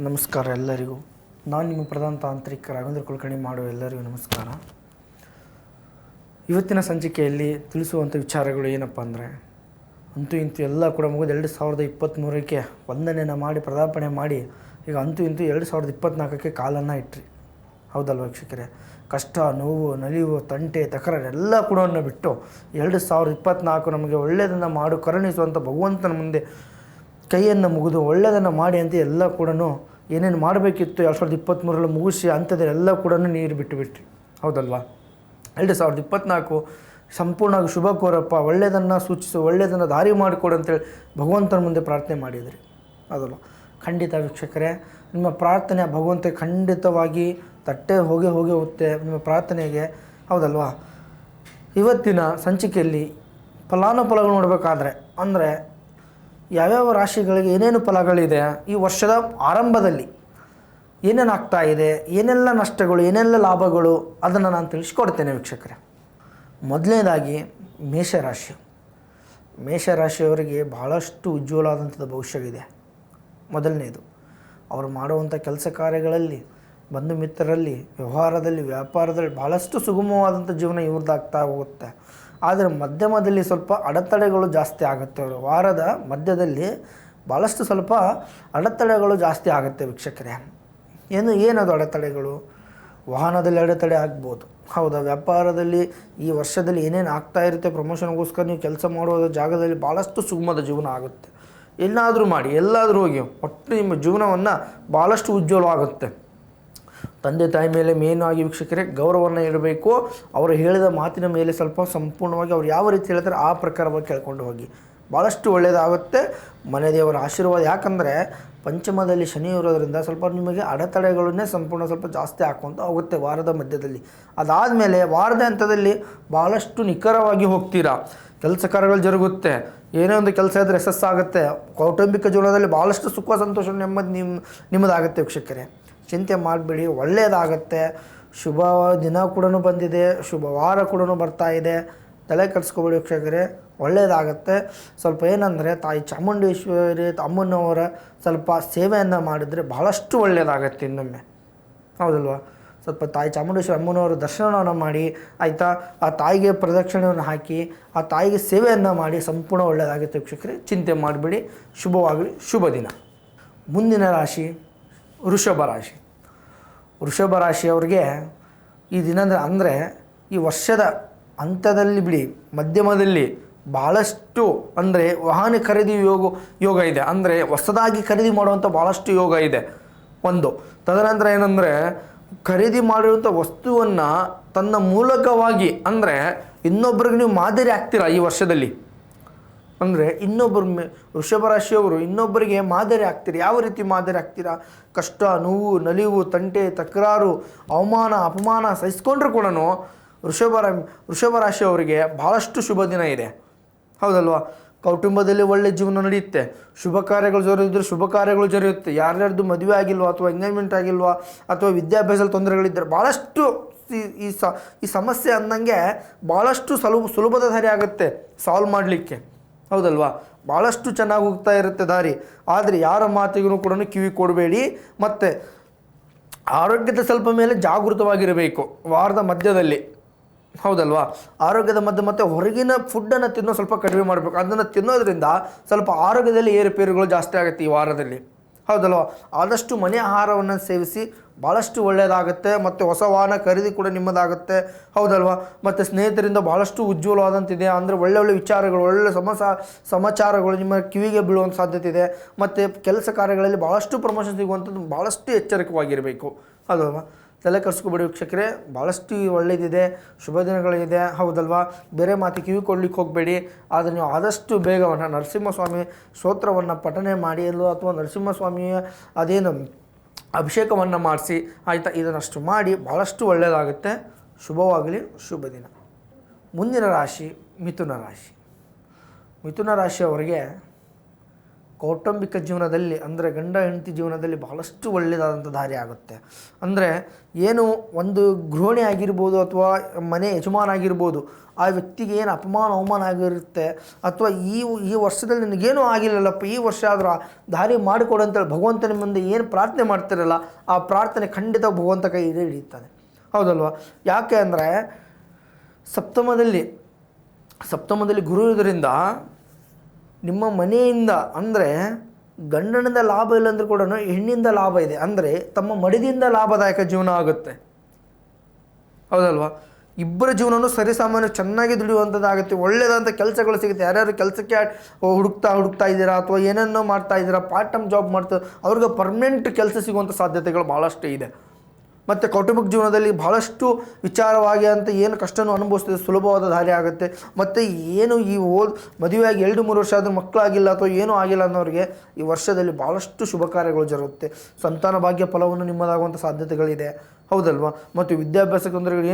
ನಮಸ್ಕಾರ ಎಲ್ಲರಿಗೂ. ನಾನು ನಿಮ್ಮ ಪ್ರಧಾನ ತಾಂತ್ರಿಕ ರಾಘವೇಂದ್ರ ಕುಲಕರ್ಣಿ ಮಾಡುವ ಎಲ್ಲರಿಗೂ ನಮಸ್ಕಾರ. ಇವತ್ತಿನ ಸಂಚಿಕೆಯಲ್ಲಿ ತಿಳಿಸುವಂಥ ವಿಚಾರಗಳು ಏನಪ್ಪ ಅಂದರೆ, ಅಂತೂ ಇಂತೂ ಎಲ್ಲ ಕೂಡ ಮುಗಿದು 2023ಕ್ಕೆ ವಂದನೆಯನ್ನು ಮಾಡಿ ಪ್ರದಾರ್ಪಣೆ ಮಾಡಿ ಈಗ ಅಂತೂ ಇಂತೂ 2024ಕ್ಕೆ ಕಾಲನ್ನು ಇಟ್ರಿ. ಹೌದಲ್ವ ವೀಕ್ಷಕರೇ? ಕಷ್ಟ, ನೋವು, ನಲಿವು, ತಂಟೆ, ತಕರಾರು ಎಲ್ಲ ಕೂಡ ಬಿಟ್ಟು 2024 ನಮಗೆ ಒಳ್ಳೆಯದನ್ನು ಮಾಡು ಕರುಣಿಸುವಂಥ ಭಗವಂತನ ಮುಂದೆ ಕೈಯನ್ನು ಮುಗಿದು ಒಳ್ಳೆಯದನ್ನು ಮಾಡಿ ಅಂತ ಎಲ್ಲ ಕೂಡ ಏನೇನು ಮಾಡಬೇಕಿತ್ತು 2023ರಲ್ಲಿ ಮುಗಿಸಿ ಅಂಥದ್ರಲ್ಲಿ ಎಲ್ಲ ಕೂಡ ನೀರು ಬಿಟ್ಟುಬಿಟ್ರಿ. ಹೌದಲ್ವಾ? 2024 ಸಂಪೂರ್ಣವಾಗಿ ಶುಭ ಕೋರಪ್ಪ, ಒಳ್ಳೆಯದನ್ನು ಸೂಚಿಸು, ಒಳ್ಳೆಯದನ್ನು ದಾರಿ ಮಾಡಿಕೊಡು ಅಂತೇಳಿ ಭಗವಂತನ ಮುಂದೆ ಪ್ರಾರ್ಥನೆ ಮಾಡಿದ್ರಿ. ಹೌದಲ್ವ? ಖಂಡಿತ ವೀಕ್ಷಕರೇ, ನಿಮ್ಮ ಪ್ರಾರ್ಥನೆ ಭಗವಂತ ಖಂಡಿತವಾಗಿ ತಟ್ಟೆ ಹೋಗೇ ಹೋಗುತ್ತೆ ನಿಮ್ಮ ಪ್ರಾರ್ಥನೆಗೆ. ಹೌದಲ್ವಾ? ಇವತ್ತಿನ ಸಂಚಿಕೆಯಲ್ಲಿ ಫಲಾನುಫಲಗಳು ನೋಡಬೇಕಾದ್ರೆ ಅಂದರೆ ಯಾವ್ಯಾವ ರಾಶಿಗಳಿಗೆ ಏನೇನು ಫಲಗಳಿದೆ, ಈ ವರ್ಷದ ಆರಂಭದಲ್ಲಿ ಏನೇನು ಆಗ್ತಾ ಇದೆ, ಏನೆಲ್ಲ ನಷ್ಟಗಳು, ಏನೆಲ್ಲ ಲಾಭಗಳು, ಅದನ್ನು ನಾನು ತಿಳಿಸ್ಕೊಡ್ತೇನೆ ವೀಕ್ಷಕರೇ. ಮೊದಲನೇದಾಗಿ ಮೇಷರಾಶಿ. ಮೇಷರಾಶಿಯವರಿಗೆ ಬಹಳಷ್ಟು ಉಜ್ವಲವಾದಂಥದ್ದು ಭವಿಷ್ಯವಿದೆ. ಮೊದಲನೇದು, ಅವರು ಮಾಡುವಂಥ ಕೆಲಸ ಕಾರ್ಯಗಳಲ್ಲಿ, ಬಂಧು ಮಿತ್ರರಲ್ಲಿ, ವ್ಯವಹಾರದಲ್ಲಿ, ವ್ಯಾಪಾರದಲ್ಲಿ ಭಾಳಷ್ಟು ಸುಗಮವಾದಂಥ ಜೀವನ ಇವ್ರದ್ದಾಗ್ತಾ ಹೋಗುತ್ತೆ. ಆದರೆ ಮಧ್ಯಮದಲ್ಲಿ ಸ್ವಲ್ಪ ಅಡೆತಡೆಗಳು ಜಾಸ್ತಿ ಆಗುತ್ತೆ. ಅವರು ವಾರದ ಮಧ್ಯದಲ್ಲಿ ಭಾಳಷ್ಟು ಸ್ವಲ್ಪ ಅಡೆತಡೆಗಳು ಜಾಸ್ತಿ ಆಗುತ್ತೆ ವೀಕ್ಷಕರೇ. ಏನದು ಅಡೆತಡೆಗಳು? ವಾಹನದಲ್ಲಿ ಅಡೆತಡೆ ಆಗ್ಬೋದು. ಹೌದಾ? ವ್ಯಾಪಾರದಲ್ಲಿ ಈ ವರ್ಷದಲ್ಲಿ ಏನೇನು ಆಗ್ತಾ ಇರುತ್ತೆ, ಪ್ರಮೋಷನ್ಗೋಸ್ಕರ ನೀವು ಕೆಲಸ ಮಾಡುವ ಜಾಗದಲ್ಲಿ ಭಾಳಷ್ಟು ಸುಗಮದ ಜೀವನ ಆಗುತ್ತೆ. ಏನಾದರೂ ಮಾಡಿ, ಎಲ್ಲಾದರೂ ಹೋಗಿ, ಒಟ್ಟು ನಿಮ್ಮ ಜೀವನವನ್ನು ಭಾಳಷ್ಟು ಉಜ್ವಲವಾಗುತ್ತೆ. ತಂದೆ ತಾಯಿ ಮೇಲೆ ಮೇನಾಗಿ ವೀಕ್ಷಕರೇ ಗೌರವವನ್ನು ಇಡಬೇಕು. ಅವರು ಹೇಳಿದ ಮಾತಿನ ಮೇಲೆ ಸ್ವಲ್ಪ ಸಂಪೂರ್ಣವಾಗಿ ಅವ್ರು ಯಾವ ರೀತಿ ಹೇಳ್ತಾರೆ ಆ ಪ್ರಕಾರವಾಗಿ ಕೇಳ್ಕೊಂಡು ಹೋಗಿ, ಭಾಳಷ್ಟು ಒಳ್ಳೆಯದಾಗುತ್ತೆ. ಮನೆ ದೇವರ ಆಶೀರ್ವಾದ. ಯಾಕಂದರೆ ಪಂಚಮದಲ್ಲಿ ಶನಿ ಇರೋದ್ರಿಂದ ಸ್ವಲ್ಪ ನಿಮಗೆ ಅಡೆತಡೆಗಳನ್ನೇ ಸಂಪೂರ್ಣ ಸ್ವಲ್ಪ ಜಾಸ್ತಿ ಹಾಕ್ಕೊಂತ ಹೋಗುತ್ತೆ ವಾರದ ಮಧ್ಯದಲ್ಲಿ. ಅದಾದಮೇಲೆ ವಾರದ ಹಂತದಲ್ಲಿ ಭಾಳಷ್ಟು ನಿಖರವಾಗಿ ಹೋಗ್ತೀರಾ, ಕೆಲಸ ಕಾರ್ಯಗಳು ಜರುಗುತ್ತೆ. ಏನೇ ಒಂದು ಕೆಲಸ ಇದ್ದರೆ ಯಶಸ್ಸಾಗುತ್ತೆ. ಕೌಟುಂಬಿಕ ಜೀವನದಲ್ಲಿ ಭಾಳಷ್ಟು ಸುಖ, ಸಂತೋಷ, ನೆಮ್ಮದಿ ನಿಮ್ಮದಾಗುತ್ತೆ ವೀಕ್ಷಕರೇ. ಚಿಂತೆ ಮಾಡಬೇಡಿ, ಒಳ್ಳೆಯದಾಗತ್ತೆ. ಶುಭ ದಿನ ಕೂಡ ಬಂದಿದೆ, ಶುಭ ವಾರ ಕೂಡ ಬರ್ತಾ ಇದೆ. ತಲೆ ಕೆಡಿಸ್ಕೊಬೇಡಿ ವೀಕ್ಷಕರೇ, ಒಳ್ಳೆಯದಾಗತ್ತೆ. ಸ್ವಲ್ಪ ಏನಂದರೆ ತಾಯಿ ಚಾಮುಂಡೇಶ್ವರಿ ಅಮ್ಮನವರ ಸ್ವಲ್ಪ ಸೇವೆಯನ್ನು ಮಾಡಿದರೆ ಭಾಳಷ್ಟು ಒಳ್ಳೆಯದಾಗತ್ತೆ. ಇನ್ನೊಮ್ಮೆ ಹೌದಲ್ವ? ಸ್ವಲ್ಪ ತಾಯಿ ಚಾಮುಂಡೇಶ್ವರಿ ಅಮ್ಮನವರ ದರ್ಶನವನ್ನು ಮಾಡಿ, ಆಯಿತಾ, ಆ ತಾಯಿಗೆ ಪ್ರದಕ್ಷಿಣೆಯನ್ನು ಹಾಕಿ ಆ ತಾಯಿಗೆ ಸೇವೆಯನ್ನು ಮಾಡಿ ಸಂಪೂರ್ಣ ಒಳ್ಳೆಯದಾಗುತ್ತೆ ವೀಕ್ಷಕರೇ. ಚಿಂತೆ ಮಾಡಬೇಡಿ, ಶುಭವಾಗಲಿ, ಶುಭ ದಿನ. ಮುಂದಿನ ರಾಶಿ ವೃಷಭ ರಾಶಿ. ವೃಷಭ ರಾಶಿಯವರಿಗೆ ಈ ದಿನ ಅಂದರೆ ಈ ವರ್ಷದ ಅಂತ್ಯದಲ್ಲಿ ಬಿಡಿ, ಮಧ್ಯಮದಲ್ಲಿ ಭಾಳಷ್ಟು ಅಂದರೆ ವಾಹನ ಖರೀದಿ ಯೋಗ ಇದೆ. ಅಂದರೆ ಹೊಸದಾಗಿ ಖರೀದಿ ಮಾಡುವಂಥ ಭಾಳಷ್ಟು ಯೋಗ ಇದೆ ಒಂದು. ತದನಂತರ ಏನಂದರೆ ಖರೀದಿ ಮಾಡಿರುವಂಥ ವಸ್ತುವನ್ನು ತನ್ನ ಮೂಲಕವಾಗಿ ಅಂದರೆ ಇನ್ನೊಬ್ಬರಿಗೆ ನೀವು ಮಾದರಿ ಆಗ್ತೀರಾ ಈ ವರ್ಷದಲ್ಲಿ. ಅಂದರೆ ವೃಷಭ ರಾಶಿಯವರು ಇನ್ನೊಬ್ಬರಿಗೆ ಮಾದರಿ ಆಗ್ತೀರಿ. ಯಾವ ರೀತಿ ಮಾದರಿ ಆಗ್ತೀರಾ? ಕಷ್ಟ, ನೋವು, ನಲಿವು, ತಂಟೆ, ತಕರಾರು, ಅವಮಾನ, ಅಪಮಾನ ಸಹಿಸ್ಕೊಂಡ್ರೂ ಕೂಡ ವೃಷಭ ರಾಶಿಯವರಿಗೆ ಭಾಳಷ್ಟು ಶುಭ ದಿನ ಇದೆ. ಹೌದಲ್ವಾ? ಕೌಟುಂಬದಲ್ಲಿ ಒಳ್ಳೆಯ ಜೀವನ ನಡೆಯುತ್ತೆ. ಶುಭ ಕಾರ್ಯಗಳು ಜರುಗಿದ್ರೆ ಶುಭ ಕಾರ್ಯಗಳು ಜರುಗುತ್ತೆ. ಯಾರ್ಯಾರ್ದು ಮದುವೆ ಆಗಿಲ್ವಾ ಅಥವಾ ಎಂಗೇಜ್ಮೆಂಟ್ ಆಗಿಲ್ವಾ ಅಥವಾ ವಿದ್ಯಾಭ್ಯಾಸದ ತೊಂದರೆಗಳಿದ್ದರೆ ಭಾಳಷ್ಟು ಈ ಸಮಸ್ಯೆ ಅಂದಂಗೆ ಭಾಳಷ್ಟು ಸುಲಭದ ದಾರಿ ಆಗುತ್ತೆ ಸಾಲ್ವ್ ಮಾಡಲಿಕ್ಕೆ. ಹೌದಲ್ವಾ? ಭಾಳಷ್ಟು ಚೆನ್ನಾಗಿ ಹೋಗ್ತಾ ಇರುತ್ತೆ ದಾರಿ. ಆದರೆ ಯಾರ ಮಾತಿಗೂ ಕೂಡ ಕಿವಿ ಕೊಡಬೇಡಿ. ಮತ್ತು ಆರೋಗ್ಯದ ಸ್ವಲ್ಪ ಮೇಲೆ ಜಾಗೃತವಾಗಿರಬೇಕು ವಾರದ ಮಧ್ಯದಲ್ಲಿ. ಹೌದಲ್ವಾ? ಆರೋಗ್ಯದ ಮಧ್ಯೆ ಮತ್ತು ಹೊರಗಿನ ಫುಡ್ಡನ್ನು ತಿನ್ನೋ ಸ್ವಲ್ಪ ಕಡಿಮೆ ಮಾಡಬೇಕು. ಅದನ್ನು ತಿನ್ನೋದ್ರಿಂದ ಸ್ವಲ್ಪ ಆರೋಗ್ಯದಲ್ಲಿ ಏರುಪೇರುಗಳು ಜಾಸ್ತಿ ಆಗುತ್ತೆ ಈ ವಾರದಲ್ಲಿ. ಹೌದಲ್ವ? ಆದಷ್ಟು ಮನೆ ಆಹಾರವನ್ನು ಸೇವಿಸಿ, ಭಾಳಷ್ಟು ಒಳ್ಳೆಯದಾಗುತ್ತೆ. ಮತ್ತು ಹೊಸ ವಾಹನ ಖರೀದಿ ಕೂಡ ನಿಮ್ಮದಾಗುತ್ತೆ. ಹೌದಲ್ವ? ಮತ್ತು ಸ್ನೇಹಿತರಿಂದ ಭಾಳಷ್ಟು ಉಜ್ವಲವಾದಂತಿದೆ. ಅಂದರೆ ಒಳ್ಳೊಳ್ಳೆ ವಿಚಾರಗಳು, ಒಳ್ಳೆ ಸಮಾಚಾರಗಳು ನಿಮ್ಮ ಕಿವಿಗೆ ಬೀಳುವಂಥ ಸಾಧ್ಯತೆ ಇದೆ. ಮತ್ತು ಕೆಲಸ ಕಾರ್ಯಗಳಲ್ಲಿ ಭಾಳಷ್ಟು ಪ್ರಮೋಷನ್ ಸಿಗುವಂಥದ್ದು ಭಾಳಷ್ಟು ಎಚ್ಚರಿಕವಾಗಿರಬೇಕು. ಹೌದಲ್ವ? ತಲೆ ಕೆಡಿಸ್ಕೊಬೇಡಿ ವೀಕ್ಷಕರೇ, ಭಾಳಷ್ಟು ಒಳ್ಳೆಯದಿದೆ, ಶುಭ ದಿನಗಳಿದೆ. ಹೌದಲ್ವಾ? ಬೇರೆ ಮಾತು ಕಿವಿ ಕೊಡ್ಲಿಕ್ಕೆ ಹೋಗಬೇಡಿ. ಆದರೆ ನೀವು ಆದಷ್ಟು ಬೇಗವನ್ನು ನರಸಿಂಹಸ್ವಾಮಿ ಸ್ತೋತ್ರವನ್ನು ಪಠನೆ ಮಾಡಿ ಅಥವಾ ನರಸಿಂಹಸ್ವಾಮಿಯ ಅದೇನು ಅಭಿಷೇಕವನ್ನು ಮಾಡಿಸಿ, ಆಯಿತಾ, ಇದನ್ನಷ್ಟು ಮಾಡಿ ಭಾಳಷ್ಟು ಒಳ್ಳೆಯದಾಗುತ್ತೆ. ಶುಭವಾಗಲಿ, ಶುಭ ದಿನ. ಮುಂದಿನ ರಾಶಿ ಮಿಥುನ ರಾಶಿ. ಮಿಥುನ ರಾಶಿಯವರಿಗೆ ಕೌಟುಂಬಿಕ ಜೀವನದಲ್ಲಿ ಅಂದರೆ ಗಂಡ ಹೆಂಡತಿ ಜೀವನದಲ್ಲಿ ಬಹಳಷ್ಟು ಒಳ್ಳೆಯದಾದಂಥ ದಾರಿ ಆಗುತ್ತೆ. ಅಂದರೆ ಏನು ಒಂದು ಗೃಹಿಣಿ ಆಗಿರ್ಬೋದು ಅಥವಾ ಮನೆ ಯಜಮಾನ ಆಗಿರ್ಬೋದು, ಆ ವ್ಯಕ್ತಿಗೆ ಏನು ಅಪಮಾನ ಅವಮಾನ ಆಗಿರುತ್ತೆ, ಅಥವಾ ಈ ವರ್ಷದಲ್ಲಿ ನಿನಗೇನೂ ಆಗಿಲ್ಲಲ್ಲಪ್ಪ, ಈ ವರ್ಷ ಆದರೂ ದಾರಿ ಮಾಡಿಕೊಡು ಅಂತೇಳಿ ಭಗವಂತನ ಮುಂದೆ ಏನು ಪ್ರಾರ್ಥನೆ ಮಾಡ್ತಿರಲ್ಲ, ಆ ಪ್ರಾರ್ಥನೆ ಖಂಡಿತ ಭಗವಂತ ಕೈ ಹಿಡಿಯುತ್ತಾನೆ. ಹೌದಲ್ವ? ಯಾಕೆ ಅಂದರೆ ಸಪ್ತಮದಲ್ಲಿ ಗುರು ಇರೋದ್ರಿಂದ ನಿಮ್ಮ ಮನೆಯಿಂದ ಅಂದರೆ ಗಂಡನಿಂದ ಲಾಭ ಇಲ್ಲ ಅಂದರೂ ಕೂಡ ಹೆಣ್ಣಿಂದ ಲಾಭ ಇದೆ. ಅಂದರೆ ತಮ್ಮ ಮಡಿದಿಂದ ಲಾಭದಾಯಕ ಜೀವನ ಆಗುತ್ತೆ. ಹೌದಲ್ವಾ? ಇಬ್ಬರ ಜೀವನವೂ ಸರಿಸಾಮಾನ್ಯ ಚೆನ್ನಾಗಿ ದುಡಿಯುವಂಥದ್ದಾಗುತ್ತೆ. ಒಳ್ಳೆಯದಂಥ ಕೆಲಸಗಳು ಸಿಗುತ್ತೆ. ಯಾರ್ಯಾರು ಕೆಲಸಕ್ಕೆ ಹುಡುಕ್ತಾ ಇದ್ದೀರಾ ಅಥವಾ ಏನೇನೋ ಮಾಡ್ತಾ ಇದ್ದೀರಾ, ಪಾರ್ಟ್ ಟೈಮ್ ಜಾಬ್ ಮಾಡ್ತಾ ಅವ್ರಿಗೆ ಪರ್ಮನೆಂಟ್ ಕೆಲಸ ಸಿಗುವಂಥ ಸಾಧ್ಯತೆಗಳು ಭಾಳಷ್ಟು ಇದೆ. ಮತ್ತು ಕೌಟುಂಬಿಕ ಜೀವನದಲ್ಲಿ ಭಾಳಷ್ಟು ವಿಚಾರವಾಗಿ ಅಂತ ಏನು ಕಷ್ಟನೂ ಅನುಭವಿಸ್ತಿದೆ, ಸುಲಭವಾದ ದಾರಿ ಆಗುತ್ತೆ. ಮತ್ತು ಏನು ಈ ಮದುವೆಯಾಗಿ 2-3 ವರ್ಷ ಆದರೂ ಮಕ್ಕಳಾಗಿಲ್ಲ ಅಥವಾ ಏನೂ ಆಗಿಲ್ಲ ಅನ್ನೋರಿಗೆ ಈ ವರ್ಷದಲ್ಲಿ ಭಾಳಷ್ಟು ಶುಭ ಕಾರ್ಯಗಳು ಜರುತ್ತೆ. ಸಂತಾನ ಭಾಗ್ಯ ಫಲವನ್ನು ನಿಮ್ಮದಾಗುವಂಥ ಸಾಧ್ಯತೆಗಳಿದೆ. ಹೌದಲ್ವಾ? ಮತ್ತು ವಿದ್ಯಾಭ್ಯಾಸ ತೊಂದರೆಗಳು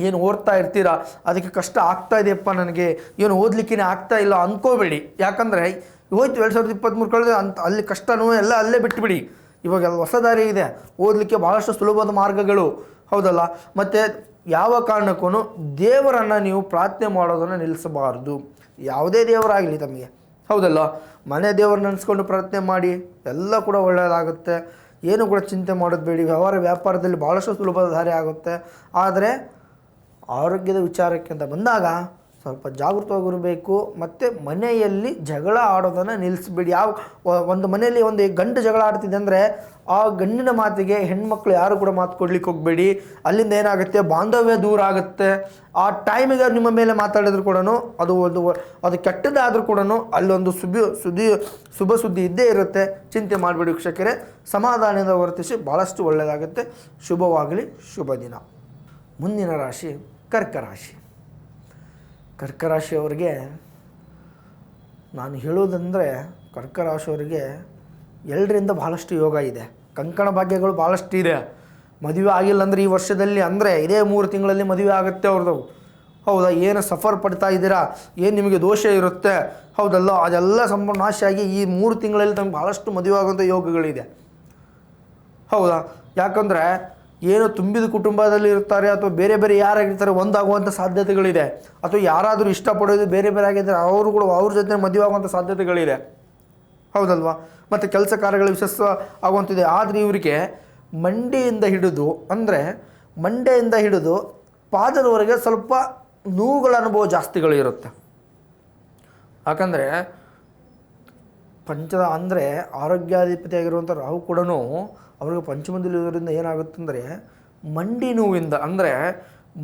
ಏನು ಓದ್ತಾ ಇರ್ತೀರಾ, ಅದಕ್ಕೆ ಕಷ್ಟ ಆಗ್ತಾ ಇದೆಯಪ್ಪ, ನನಗೆ ಏನು ಓದಲಿಕ್ಕೇ ಆಗ್ತಾ ಇಲ್ಲ ಅಂದ್ಕೋಬೇಡಿ. ಯಾಕಂದರೆ ಹೋಯ್ತು 2023 ಕಳೆದು ಅಲ್ಲಿ ಕಷ್ಟನೂ ಎಲ್ಲ ಅಲ್ಲೇ ಬಿಟ್ಟುಬಿಡಿ. ಇವಾಗ ಹೊಸ ದಾರಿ ಇದೆ, ಓದಲಿಕ್ಕೆ ಭಾಳಷ್ಟು ಸುಲಭದ ಮಾರ್ಗಗಳು. ಹೌದಲ್ಲ? ಮತ್ತು ಯಾವ ಕಾರಣಕ್ಕೂ ದೇವರನ್ನು ನೀವು ಪ್ರಾರ್ಥನೆ ಮಾಡೋದನ್ನು ನಿಲ್ಲಿಸಬಾರ್ದು. ಯಾವುದೇ ದೇವರಾಗಲಿ ತಮಗೆ. ಹೌದಲ್ಲ? ಮನೆ ದೇವರನ್ನ ನೆನೆಸ್ಕೊಂಡು ಪ್ರಾರ್ಥನೆ ಮಾಡಿ, ಎಲ್ಲ ಕೂಡ ಒಳ್ಳೆಯದಾಗುತ್ತೆ. ಏನು ಕೂಡ ಚಿಂತೆ ಮಾಡೋದು ಬೇಡಿ. ವ್ಯಾಪಾರದಲ್ಲಿ ಭಾಳಷ್ಟು ಸುಲಭದ ದಾರಿ ಆಗುತ್ತೆ. ಆದರೆ ಆರೋಗ್ಯದ ವಿಚಾರಕ್ಕೆ ಅಂತ ಬಂದಾಗ ಸ್ವಲ್ಪ ಜಾಗೃತವಾಗಿರಬೇಕು. ಮತ್ತು ಮನೆಯಲ್ಲಿ ಜಗಳ ಆಡೋದನ್ನು ನಿಲ್ಲಿಸ್ಬೇಡಿ. ಒಂದು ಮನೆಯಲ್ಲಿ ಒಂದು ಗಂಡು ಜಗಳ ಆಡ್ತಿದೆ ಅಂದರೆ ಆ ಗಂಡಿನ ಮಾತಿಗೆ ಹೆಣ್ಮಕ್ಳು ಯಾರು ಕೂಡ ಮಾತು ಕೊಡ್ಲಿಕ್ಕೆ ಹೋಗಬೇಡಿ. ಅಲ್ಲಿಂದ ಏನಾಗುತ್ತೆ, ಬಾಂಧವ್ಯ ದೂರ ಆಗುತ್ತೆ. ಆ ಟೈಮಿಗೆ ನಿಮ್ಮ ಮೇಲೆ ಮಾತಾಡಿದ್ರು ಕೂಡ ಅದು ಕೆಟ್ಟದಾದರೂ ಕೂಡ ಅಲ್ಲೊಂದು ಶುಭ ಸುದ್ದಿ ಇದ್ದೇ ಇರುತ್ತೆ. ಚಿಂತೆ ಮಾಡಬೇಡಿ ವೀಕ್ಷಕರೇ. ಸಮಾಧಾನದಿಂದ ವರ್ತಿಸಿ, ಭಾಳಷ್ಟು ಒಳ್ಳೆಯದಾಗುತ್ತೆ. ಶುಭವಾಗಲಿ, ಶುಭ ದಿನ. ಮುಂದಿನ ರಾಶಿ ಕರ್ಕ ರಾಶಿ. ಕರ್ಕ ರಾಶಿಯವರಿಗೆ ನಾನು ಹೇಳೋದಂದರೆ, ಕರ್ಕ ರಾಶಿಯವರಿಗೆ ಎಲ್ಲರಿಂದ ಭಾಳಷ್ಟು ಯೋಗ ಇದೆ. ಕಂಕಣ ಭಾಗ್ಯಗಳು ಭಾಳಷ್ಟು ಇದೆ. ಮದುವೆ ಆಗಿಲ್ಲ ಅಂದರೆ ಈ ವರ್ಷದಲ್ಲಿ ಅಂದರೆ ಇದೇ 3 ತಿಂಗಳಲ್ಲಿ ಮದುವೆ ಆಗುತ್ತೆ ಅವ್ರದ್ದು. ಹೌದಾ? ಏನು ಸಫರ್ ಪಡ್ತಾ ಇದ್ದೀರಾ, ಏನು ನಿಮಗೆ ದೋಷ ಇರುತ್ತೆ, ಹೌದಲ್ಲ, ಅದೆಲ್ಲ ಸಂಪೂರ್ಣ ನಾಶಿಯಾಗಿ ಈ 3 ತಿಂಗಳಲ್ಲಿ ತಮಗೆ ಭಾಳಷ್ಟು ಮದುವೆ ಆಗುವಂಥ ಯೋಗಗಳಿದೆ. ಹೌದಾ? ಯಾಕಂದರೆ ಏನು ತುಂಬಿದ ಕುಟುಂಬದಲ್ಲಿ ಇರ್ತಾರೆ ಅಥವಾ ಬೇರೆ ಬೇರೆ ಯಾರಾಗಿರ್ತಾರೆ ಒಂದಾಗುವಂಥ ಸಾಧ್ಯತೆಗಳಿದೆ. ಅಥವಾ ಯಾರಾದರೂ ಇಷ್ಟಪಡೋದು ಬೇರೆ ಬೇರೆ ಆಗಿದ್ದರೆ ಅವರು ಕೂಡ ಅವ್ರ ಜೊತೆ ಮದುವೆ ಆಗುವಂಥ ಸಾಧ್ಯತೆಗಳಿದೆ. ಹೌದಲ್ವಾ? ಮತ್ತು ಕೆಲಸ ಕಾರ್ಯಗಳು ವಿಶೇಷ ಆಗುವಂಥದ್ದಿದೆ. ಆದರೆ ಇವರಿಗೆ ಮಂಡೆಯಿಂದ ಹಿಡಿದು ಪಾದದವರೆಗೆ ಸ್ವಲ್ಪ ನೋವುಗಳ ಅನುಭವ ಜಾಸ್ತಿಗಳು ಇರುತ್ತೆ. ಯಾಕಂದರೆ ಅಂದರೆ ಆರೋಗ್ಯಾಧಿಪತಿಯಾಗಿರುವಂಥ ರಾಹು ಕೂಡ ಅವ್ರಿಗೆ ಪಂಚಮದಲ್ಲಿ ಇರೋದ್ರಿಂದ ಏನಾಗುತ್ತಂದರೆ ಮಂಡಿ ನೋವಿಂದ, ಅಂದರೆ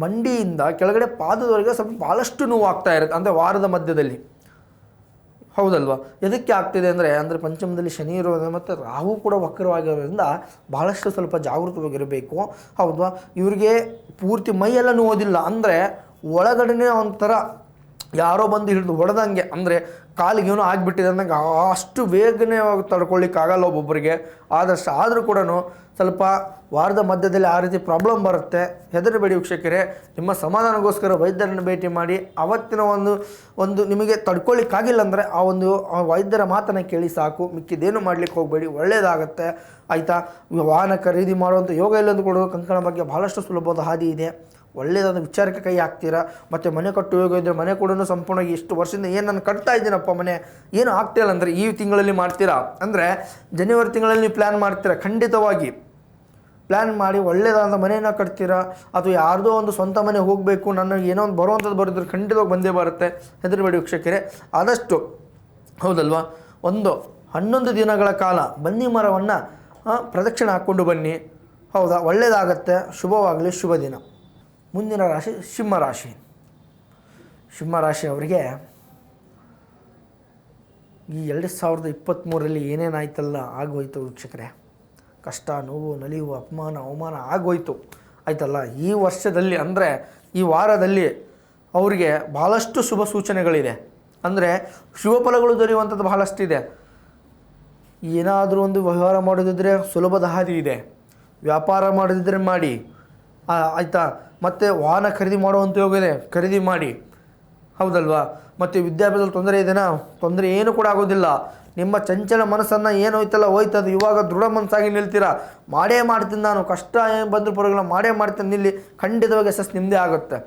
ಮಂಡಿಯಿಂದ ಕೆಳಗಡೆ ಪಾದದವರೆಗೆ ಸ್ವಲ್ಪ ಭಾಳಷ್ಟು ನೋವು ಆಗ್ತಾ ಇರುತ್ತೆ. ಅಂದರೆ ವಾರದ ಮಧ್ಯದಲ್ಲಿ. ಹೌದಲ್ವಾ? ಎದಕ್ಕೆ ಆಗ್ತಿದೆ ಅಂದರೆ ಪಂಚಮದಲ್ಲಿ ಶನಿ ಇರೋದು ಮತ್ತು ರಾಹು ಕೂಡ ವಕ್ರವಾಗಿರೋದ್ರಿಂದ ಭಾಳಷ್ಟು ಸ್ವಲ್ಪ ಜಾಗೃತವಾಗಿರಬೇಕು. ಹೌದಾ? ಇವರಿಗೆ ಪೂರ್ತಿ ಮೈಯೆಲ್ಲ ನೋವುದಿಲ್ಲ. ಅಂದರೆ ಒಳಗಡೆ ಒಂಥರ ಯಾರೋ ಬಂದು ಹಿಡಿದು ಹೊಡೆದಂಗೆ, ಅಂದರೆ ಕಾಲಿಗೇನೋ ಆಗಿಬಿಟ್ಟಿದೆ ಅಂದಂಗೆ ಅಷ್ಟು ಬೇಗನೆ ತಡ್ಕೊಳ್ಳಿಕ್ಕಾಗಲ್ಲ ಒಬ್ಬೊಬ್ಬರಿಗೆ. ಆದರೂ ಕೂಡ ಸ್ವಲ್ಪ ವಾರದ ಮಧ್ಯದಲ್ಲಿ ಆ ರೀತಿ ಪ್ರಾಬ್ಲಮ್ ಬರುತ್ತೆ. ಹೆದರಬೇಡಿ ವೀಕ್ಷಕರೇ. ನಿಮ್ಮ ಸಮಾಧಾನಕ್ಕೋಸ್ಕರ ವೈದ್ಯರನ್ನು ಭೇಟಿ ಮಾಡಿ. ಅವತ್ತಿನ ಒಂದು ನಿಮಗೆ ತಡ್ಕೊಳ್ಳಿಕ್ಕಾಗಿಲ್ಲ ಅಂದರೆ ಆ ವೈದ್ಯರ ಮಾತನ್ನು ಕೇಳಿ ಸಾಕು. ಮಿಕ್ಕಿದೇನು ಮಾಡಲಿಕ್ಕೆ ಹೋಗಬೇಡಿ, ಒಳ್ಳೆಯದಾಗತ್ತೆ. ಆಯಿತಾ? ವಾಹನ ಖರೀದಿ ಮಾಡುವಂಥ ಯೋಗ ಇಲ್ಲಂದು ಕೂಡ ಕಂಕಣ ಬಗ್ಗೆ ಭಾಳಷ್ಟು ಸುಲಭವಾದ ಹಾದಿ ಇದೆ. ಒಳ್ಳೆಯದಾದ ವಿಚಾರಕ್ಕೆ ಕೈ ಹಾಕ್ತೀರಾ. ಮತ್ತು ಮನೆ ಕಟ್ಟು ಯೋಗ ಇದ್ದರೆ ಮನೆ ಕೂಡ ಸಂಪೂರ್ಣವಾಗಿ ಇಷ್ಟು ವರ್ಷದಿಂದ ಏನು ನಾನು ಕಟ್ತಾ ಇದ್ದೀನಪ್ಪ ಮನೆ ಏನು ಆಗ್ತಿಲ್ಲ ಅಂದರೆ ಈ ತಿಂಗಳಲ್ಲಿ ಮಾಡ್ತೀರಾ. ಅಂದರೆ ಜನವರಿ ತಿಂಗಳಲ್ಲಿ ನೀವು ಪ್ಲ್ಯಾನ್ ಮಾಡ್ತೀರಾ. ಖಂಡಿತವಾಗಿ ಪ್ಲ್ಯಾನ್ ಮಾಡಿ ಒಳ್ಳೆಯದಾದ ಮನೆಯನ್ನು ಕಟ್ತೀರಾ. ಅಥವಾ ಯಾರ್ದೋ ಒಂದು ಸ್ವಂತ ಮನೆ ಹೋಗಬೇಕು, ನನಗೆ ಏನೋ ಒಂದು ಬರುವಂಥದ್ದು ಬರೋದ್ರೆ ಖಂಡಿತವಾಗಿ ಬಂದೇ ಬರುತ್ತೆ. ಹೆದರಬೇಡಿ ವೀಕ್ಷಕರೇ. ಆದಷ್ಟು ಹೌದಲ್ವಾ, 11 ದಿನಗಳ ಕಾಲ ಬನ್ನಿ ಮರವನ್ನು ಪ್ರದಕ್ಷಿಣೆ ಹಾಕ್ಕೊಂಡು ಬನ್ನಿ. ಹೌದಾ? ಒಳ್ಳೆಯದಾಗತ್ತೆ. ಶುಭವಾಗಲಿ, ಶುಭ ದಿನ. ಮುಂದಿನ ರಾಶಿ ಸಿಂಹರಾಶಿ. ಸಿಂಹರಾಶಿಯವರಿಗೆ ಈ 2023ರಲ್ಲಿ ಏನೇನಾಯ್ತಲ್ಲ ಆಗೋಯ್ತು ವೀಕ್ಷಕರೇ. ಕಷ್ಟ, ನೋವು, ನಲಿವು, ಅಪಮಾನ, ಅವಮಾನ ಆಗೋಯ್ತು. ಆಯ್ತಲ್ಲ? ಈ ವರ್ಷದಲ್ಲಿ ಅಂದರೆ ಈ ವಾರದಲ್ಲಿ ಅವರಿಗೆ ಭಾಳಷ್ಟು ಶುಭ ಸೂಚನೆಗಳಿದೆ. ಅಂದರೆ ಶುಭ ಫಲಗಳು ದೊರೆಯುವಂಥದ್ದು ಬಹಳಷ್ಟಿದೆ. ಏನಾದರೂ ಒಂದು ವ್ಯವಹಾರ ಮಾಡೋದಿದ್ದರೆ ಸುಲಭದ ಹಾದಿ ಇದೆ. ವ್ಯಾಪಾರ ಮಾಡೋದಿದ್ದರೆ ಮಾಡಿ. ಆಯಿತಾ? ಮತ್ತು ವಾಹನ ಖರೀದಿ ಮಾಡುವಂಥ ಯೋಗ ಇದೆ, ಖರೀದಿ ಮಾಡಿ. ಹೌದಲ್ವಾ? ಮತ್ತು ವಿದ್ಯಾಭ್ಯಾಸದಲ್ಲಿ ತೊಂದರೆ ಇದೆನಾ? ತೊಂದರೆ ಏನು ಕೂಡ ಆಗೋದಿಲ್ಲ. ನಿಮ್ಮ ಚಂಚಲ ಮನಸ್ಸನ್ನು ಏನು ಹೋಯ್ತದು ಇವಾಗ ದೃಢ ಮನಸ್ಸಾಗಿ ನಿಲ್ತೀರಾ. ಮಾಡೇ ಮಾಡ್ತೀನಿ, ನಾನು ಕಷ್ಟ ಏನು ಬಂದರೂ ಪರವಾಗಿಲ್ಲ ಮಾಡೇ ಮಾಡ್ತೀನಿ ನಿಲ್ಲಿ, ಖಂಡಿತವಾಗಿ ಯಶಸ್ಸು ನಿಮ್ಮದೇ ಆಗುತ್ತೆ.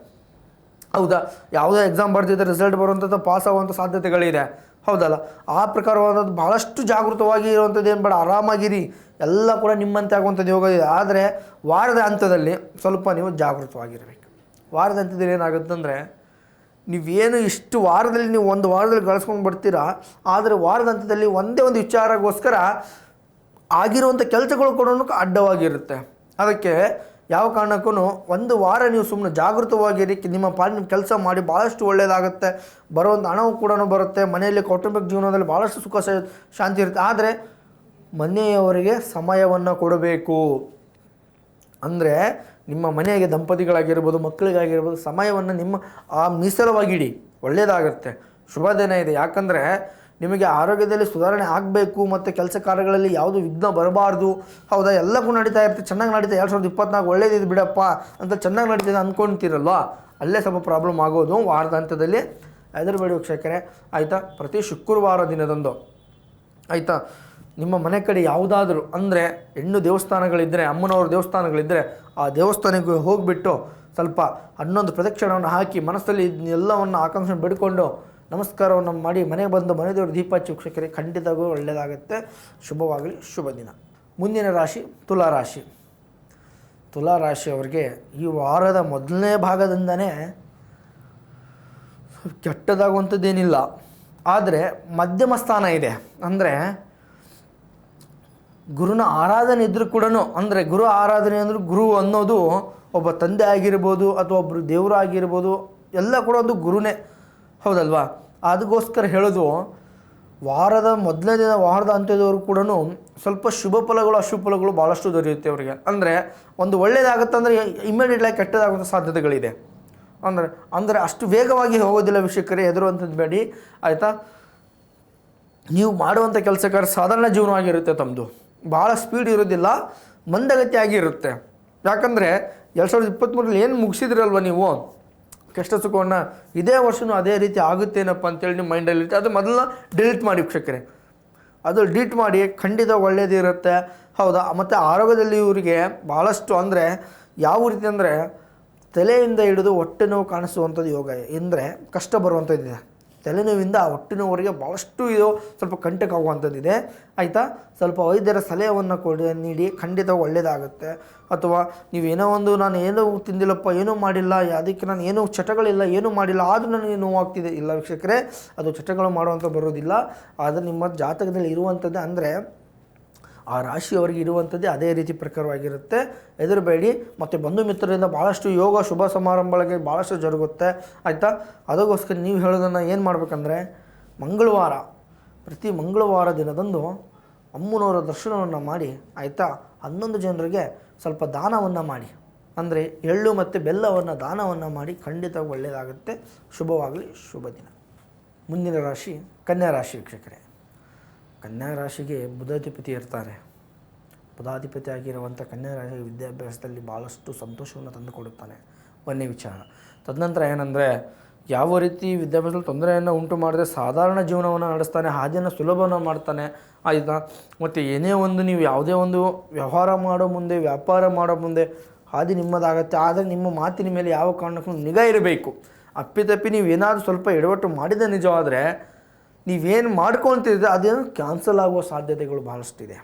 ಹೌದಾ, ಯಾವುದೇ ಎಕ್ಸಾಮ್ ಬರ್ತಿದ್ದರೆ ರಿಸಲ್ಟ್ ಬರುವಂಥದ್ದು ಪಾಸ್ ಆಗುವಂಥ ಸಾಧ್ಯತೆಗಳಿದೆ. ಹೌದಲ್ಲ, ಆ ಪ್ರಕಾರವಾದದ್ದು ಭಾಳಷ್ಟು ಜಾಗೃತವಾಗಿ ಇರುವಂಥದ್ದು ಏನು ಬೇಡ, ಆರಾಮಾಗಿರಿ, ಎಲ್ಲ ಕೂಡ ನಿಮ್ಮಂತೆ ಆಗುವಂಥದ್ದು ಯೋಗ ಇದೆ. ಆದರೆ ವಾರದ ಹಂತದಲ್ಲಿ ಸ್ವಲ್ಪ ನೀವು ಜಾಗೃತವಾಗಿರಬೇಕು. ವಾರದ ಹಂತದಲ್ಲಿ ಏನಾಗುತ್ತಂದರೆ, ನೀವೇನು ಇಷ್ಟು ವಾರದಲ್ಲಿ ನೀವು ಒಂದು ವಾರದಲ್ಲಿ ಗಳಿಸ್ಕೊಂಡು ಬರ್ತೀರಾ, ಆದರೆ ವಾರದ ಹಂತದಲ್ಲಿ ಒಂದೇ ಒಂದು ವಿಚಾರಗೋಸ್ಕರ ಆಗಿರುವಂಥ ಕೆಲಸಗಳು ಕೂಡ ಅಡ್ಡವಾಗಿರುತ್ತೆ. ಅದಕ್ಕೆ ಯಾವ ಕಾರಣಕ್ಕೂ ಒಂದು ವಾರ ನೀವು ಸುಮ್ಮನೆ ಜಾಗೃತವಾಗಿರಿ, ನಿಮ್ಮ ಪಾಲಿನ ಕೆಲಸ ಮಾಡಿ, ಭಾಳಷ್ಟು ಒಳ್ಳೆಯದಾಗುತ್ತೆ. ಬರುವಂಥ ಹಣವು ಕೂಡ ಬರುತ್ತೆ. ಮನೆಯಲ್ಲಿ ಕೌಟುಂಬಿಕ ಜೀವನದಲ್ಲಿ ಭಾಳಷ್ಟು ಸುಖ ಶಾಂತಿ ಇರುತ್ತೆ. ಆದರೆ ಮನೆಯವರಿಗೆ ಸಮಯವನ್ನು ಕೊಡಬೇಕು. ಅಂದರೆ ನಿಮ್ಮ ಮನೆಗೆ ದಂಪತಿಗಳಾಗಿರ್ಬೋದು, ಮಕ್ಕಳಿಗಾಗಿರ್ಬೋದು, ಸಮಯವನ್ನು ನಿಮ್ಮ ಮೀಸಲವಾಗಿಡಿ, ಒಳ್ಳೆಯದಾಗುತ್ತೆ. ಶುಭ ದಿನ ಇದೆ. ಯಾಕಂದರೆ ನಿಮಗೆ ಆರೋಗ್ಯದಲ್ಲಿ ಸುಧಾರಣೆ ಆಗಬೇಕು ಮತ್ತು ಕೆಲಸ ಕಾರ್ಯಗಳಲ್ಲಿ ಯಾವುದು ವಿಘ್ನ ಬರಬಾರ್ದು. ಹೌದಾ, ಎಲ್ಲಕ್ಕೂ ನಡೀತಾ ಇರ್ತೀವಿ, ಚೆನ್ನಾಗಿ ನಡೀತಾ 2024 ಒಳ್ಳೇದಿದೆ ಬಿಡಪ್ಪ ಅಂತ ಚೆನ್ನಾಗಿ ನಡೀತಿದೆ ಅಂದ್ಕೊಳ್ತೀರಲ್ವ, ಅಲ್ಲೇ ಸ್ವಲ್ಪ ಪ್ರಾಬ್ಲಮ್ ಆಗೋದು ವಾರದ ಹಂತದಲ್ಲಿ. ಹೆದರಬೇಡಿ ವೀಕ್ಷಕರೇ, ಆಯಿತಾ. ಪ್ರತಿ ಶುಕ್ರವಾರ ದಿನದಂದು ಆಯಿತಾ, ನಿಮ್ಮ ಮನೆ ಕಡೆ ಯಾವುದಾದ್ರೂ ಅಂದರೆ ಹೆಣ್ಣು ದೇವಸ್ಥಾನಗಳಿದ್ದರೆ, ಅಮ್ಮನವ್ರ ದೇವಸ್ಥಾನಗಳಿದ್ದರೆ ಆ ದೇವಸ್ಥಾನಕ್ಕೆ ಹೋಗಿಬಿಟ್ಟು ಸ್ವಲ್ಪ 11 ಪ್ರದಕ್ಷಿಣವನ್ನು ಹಾಕಿ ಮನಸ್ಸಲ್ಲಿ ಎಲ್ಲವನ್ನು ಆಕಾಂಕ್ಷೆ ಬಿಡ್ಕೊಂಡು ನಮಸ್ಕಾರವನ್ನು ಮಾಡಿ ಮನೆಗೆ ಬಂದು ಮನೆ ದೇವರು ದೀಪ ಹಚ್ಚಿ ವೀಕ್ಷಕರೇ, ಖಂಡಿತವಾಗೂ ಒಳ್ಳೆಯದಾಗುತ್ತೆ. ಶುಭವಾಗಲಿ, ಶುಭ ದಿನ. ಮುಂದಿನ ರಾಶಿ ತುಲಾರಾಶಿ. ತುಲಾರಾಶಿಯವರಿಗೆ ಈ ವಾರದ ಮೊದಲನೇ ಭಾಗದಿಂದನೇ ಕೆಟ್ಟದಾಗುವಂಥದ್ದೇನಿಲ್ಲ, ಆದರೆ ಮಧ್ಯಮ ಸ್ಥಾನ ಇದೆ. ಅಂದರೆ ಗುರುನ ಆರಾಧನೆ ಇದ್ದರೂ ಕೂಡ, ಅಂದರೆ ಗುರು ಆರಾಧನೆ ಅಂದರೆ ಗುರು ಅನ್ನೋದು ಒಬ್ಬ ತಂದೆ ಆಗಿರ್ಬೋದು ಅಥವಾ ಒಬ್ಬರು ದೇವರು ಆಗಿರ್ಬೋದು, ಎಲ್ಲ ಕೂಡ ಒಂದು ಗುರುನೇ, ಹೌದಲ್ವಾ. ಅದಕ್ಕೋಸ್ಕರ ಹೇಳೋದು, ವಾರದ ಮೊದಲನೇ ದಿನ ವಾರದ ಅಂತ್ಯದವರು ಕೂಡ ಸ್ವಲ್ಪ ಶುಭ ಫಲಗಳು ಅಶುಭ ಫಲಗಳು ಭಾಳಷ್ಟು ದೊರೆಯುತ್ತೆ ಅವರಿಗೆ. ಅಂದರೆ ಒಂದು ಒಳ್ಳೆಯದಾಗುತ್ತೆ ಅಂದರೆ ಇಮಿಡಿಯೇಟ್ಲಾಗಿ ಕೆಟ್ಟದಾಗುವಂಥ ಸಾಧ್ಯತೆಗಳಿದೆ. ಅಂದರೆ ಅಷ್ಟು ವೇಗವಾಗಿ ಹೋಗೋದಿಲ್ಲ ವೀಕ್ಷಕರೇ, ಹೆದರುವಂಥದ್ದು ಬೇಡಿ, ಆಯಿತಾ. ನೀವು ಮಾಡುವಂಥ ಕೆಲಸಕ್ಕೆ ಸಾಧಾರಣ ಜೀವನವಾಗಿರುತ್ತೆ ತಮ್ಮದು, ಭಾಳ ಸ್ಪೀಡ್ ಇರೋದಿಲ್ಲ, ಮಂದಗತಿ ಆಗಿರುತ್ತೆ. ಯಾಕಂದರೆ 2023 ಏನು ಮುಗಿಸಿದ್ರಲ್ವ ನೀವು ಕಷ್ಟ ಸುಖವನ್ನು, ಇದೇ ವರ್ಷವೂ ಅದೇ ರೀತಿ ಆಗುತ್ತೇನಪ್ಪ ಅಂತೇಳಿ ನಿಮ್ಮ ಮೈಂಡಲ್ಲಿರುತ್ತೆ. ಅದು ಮೊದಲನ್ನ ಡಿಲೀಟ್ ಮಾಡಿ ವೀಕ್ಷಕರೇ, ಅದು ಡಿಲೀಟ್ ಮಾಡಿ, ಖಂಡಿತ ಒಳ್ಳೆಯದಿರುತ್ತೆ. ಹೌದಾ. ಮತ್ತು ಆರೋಗ್ಯದಲ್ಲಿ ಇವರಿಗೆ ಭಾಳಷ್ಟು ಅಂದರೆ ಯಾವ ರೀತಿ ಅಂದರೆ ತಲೆಯಿಂದ ಹಿಡಿದು ಹೊಟ್ಟೆ ನೋವು ಕಾಣಿಸುವಂಥದ್ದು ಯೋಗ ಅಂದರೆ ಕಷ್ಟ ಬರುವಂಥದ್ದಿದೆ. ತಲೆನೋವಿಂದ ಹೊಟ್ಟೆ ನೋವರಿಗೆ ಭಾಳಷ್ಟು ಇದು ಸ್ವಲ್ಪ ಕಂಟಕ ಆಗುವಂಥದ್ದಿದೆ, ಆಯಿತಾ. ಸ್ವಲ್ಪ ವೈದ್ಯರ ಸಲಹೆಯನ್ನು ನೀಡಿ, ಖಂಡಿತ ಒಳ್ಳೆಯದಾಗುತ್ತೆ. ಅಥವಾ ನೀವೇನೋ ಒಂದು, ನಾನು ಏನೂ ತಿಂದಿಲ್ಲಪ್ಪ, ಏನೂ ಮಾಡಿಲ್ಲ, ಅದಕ್ಕೆ ನಾನು ಏನೂ ಚಟಗಳಿಲ್ಲ, ಏನೂ ಮಾಡಿಲ್ಲ, ಆದರೂ ನನಗೆ ನೋವಾಗ್ತಿದೆ, ಇಲ್ಲ ವೀಕ್ಷಕರೇ, ಅದು ಚಟಗಳು ಮಾಡುವಂಥ ಬರೋದಿಲ್ಲ. ಆದರೆ ನಿಮ್ಮ ಜಾತಕದಲ್ಲಿ ಇರುವಂಥದ್ದೇ, ಅಂದರೆ ಆ ರಾಶಿಯವರಿಗೆ ಇರುವಂಥದ್ದೇ ಅದೇ ರೀತಿ ಪ್ರಕಾರವಾಗಿರುತ್ತೆ. ಹೆದರಬೇಡಿ. ಮತ್ತು ಬಂಧು ಮಿತ್ರರಿಂದ ಭಾಳಷ್ಟು ಯೋಗ ಶುಭ ಸಮಾರಂಭಗಳಿಗೆ ಭಾಳಷ್ಟು ಜರುಗುತ್ತೆ, ಆಯಿತಾ. ಅದಕ್ಕೋಸ್ಕರ ನೀವು ಹೇಳೋದನ್ನು ಏನು ಮಾಡಬೇಕಂದ್ರೆ, ಮಂಗಳವಾರ, ಪ್ರತಿ ಮಂಗಳವಾರ ದಿನದಂದು ಅಮ್ಮನವರ ದರ್ಶನವನ್ನು ಮಾಡಿ, ಆಯಿತಾ. 11 ಜನರಿಗೆ ಸ್ವಲ್ಪ ದಾನವನ್ನು ಮಾಡಿ, ಅಂದರೆ ಎಳ್ಳು ಮತ್ತು ಬೆಲ್ಲವನ್ನು ದಾನವನ್ನು ಮಾಡಿ, ಖಂಡಿತ ಒಳ್ಳೆಯದಾಗುತ್ತೆ. ಶುಭವಾಗಲಿ, ಶುಭ ದಿನ. ಮುಂದಿನ ರಾಶಿ ಕನ್ಯಾ ರಾಶಿ ವೀಕ್ಷಕರೇ. ಕನ್ಯಾ ರಾಶಿಗೆ ಬುಧಾಧಿಪತಿ ಇರ್ತಾರೆ. ಬುಧಾಧಿಪತಿ ಆಗಿರುವಂಥ ಕನ್ಯಾ ರಾಶಿ ವಿದ್ಯಾಭ್ಯಾಸದಲ್ಲಿ ಭಾಳಷ್ಟು ಸಂತೋಷವನ್ನು ತಂದುಕೊಡುತ್ತಾನೆ, ಒಂದೇ ವಿಚಾರ. ತದನಂತರ ಏನಂದರೆ, ಯಾವ ರೀತಿ ವಿದ್ಯಾಭ್ಯಾಸದಲ್ಲಿ ತೊಂದರೆಯನ್ನು ಉಂಟು ಮಾಡದೆ ಸಾಧಾರಣ ಜೀವನವನ್ನು ನಡೆಸ್ತಾನೆ, ಹಾದಿಯನ್ನು ಸುಲಭವನ್ನು ಮಾಡ್ತಾನೆ, ಆಯಿತಾ. ಮತ್ತು ಏನೇ ಒಂದು ನೀವು ಯಾವುದೇ ಒಂದು ವ್ಯವಹಾರ ಮಾಡೋ ಮುಂದೆ, ವ್ಯಾಪಾರ ಮಾಡೋ ಮುಂದೆ ಹಾದಿ ನಿಮ್ಮದಾಗತ್ತೆ. ಆದರೆ ನಿಮ್ಮ ಮಾತಿನ ಮೇಲೆ ಯಾವ ಕಾರಣಕ್ಕೂ ನಿಗಾ ಇರಬೇಕು. ಅಪ್ಪಿತಪ್ಪಿ ನೀವು ಏನಾದರೂ ಸ್ವಲ್ಪ ಎಡವಟ್ಟು ಮಾಡಿದ ನಿಜವಾದರೆ, ನೀವೇನು ಮಾಡ್ಕೊಳ್ತಿದ್ರೆ ಅದೇನು ಕ್ಯಾನ್ಸಲ್ ಆಗುವ ಸಾಧ್ಯತೆಗಳು ಭಾಳಷ್ಟಿದೆ.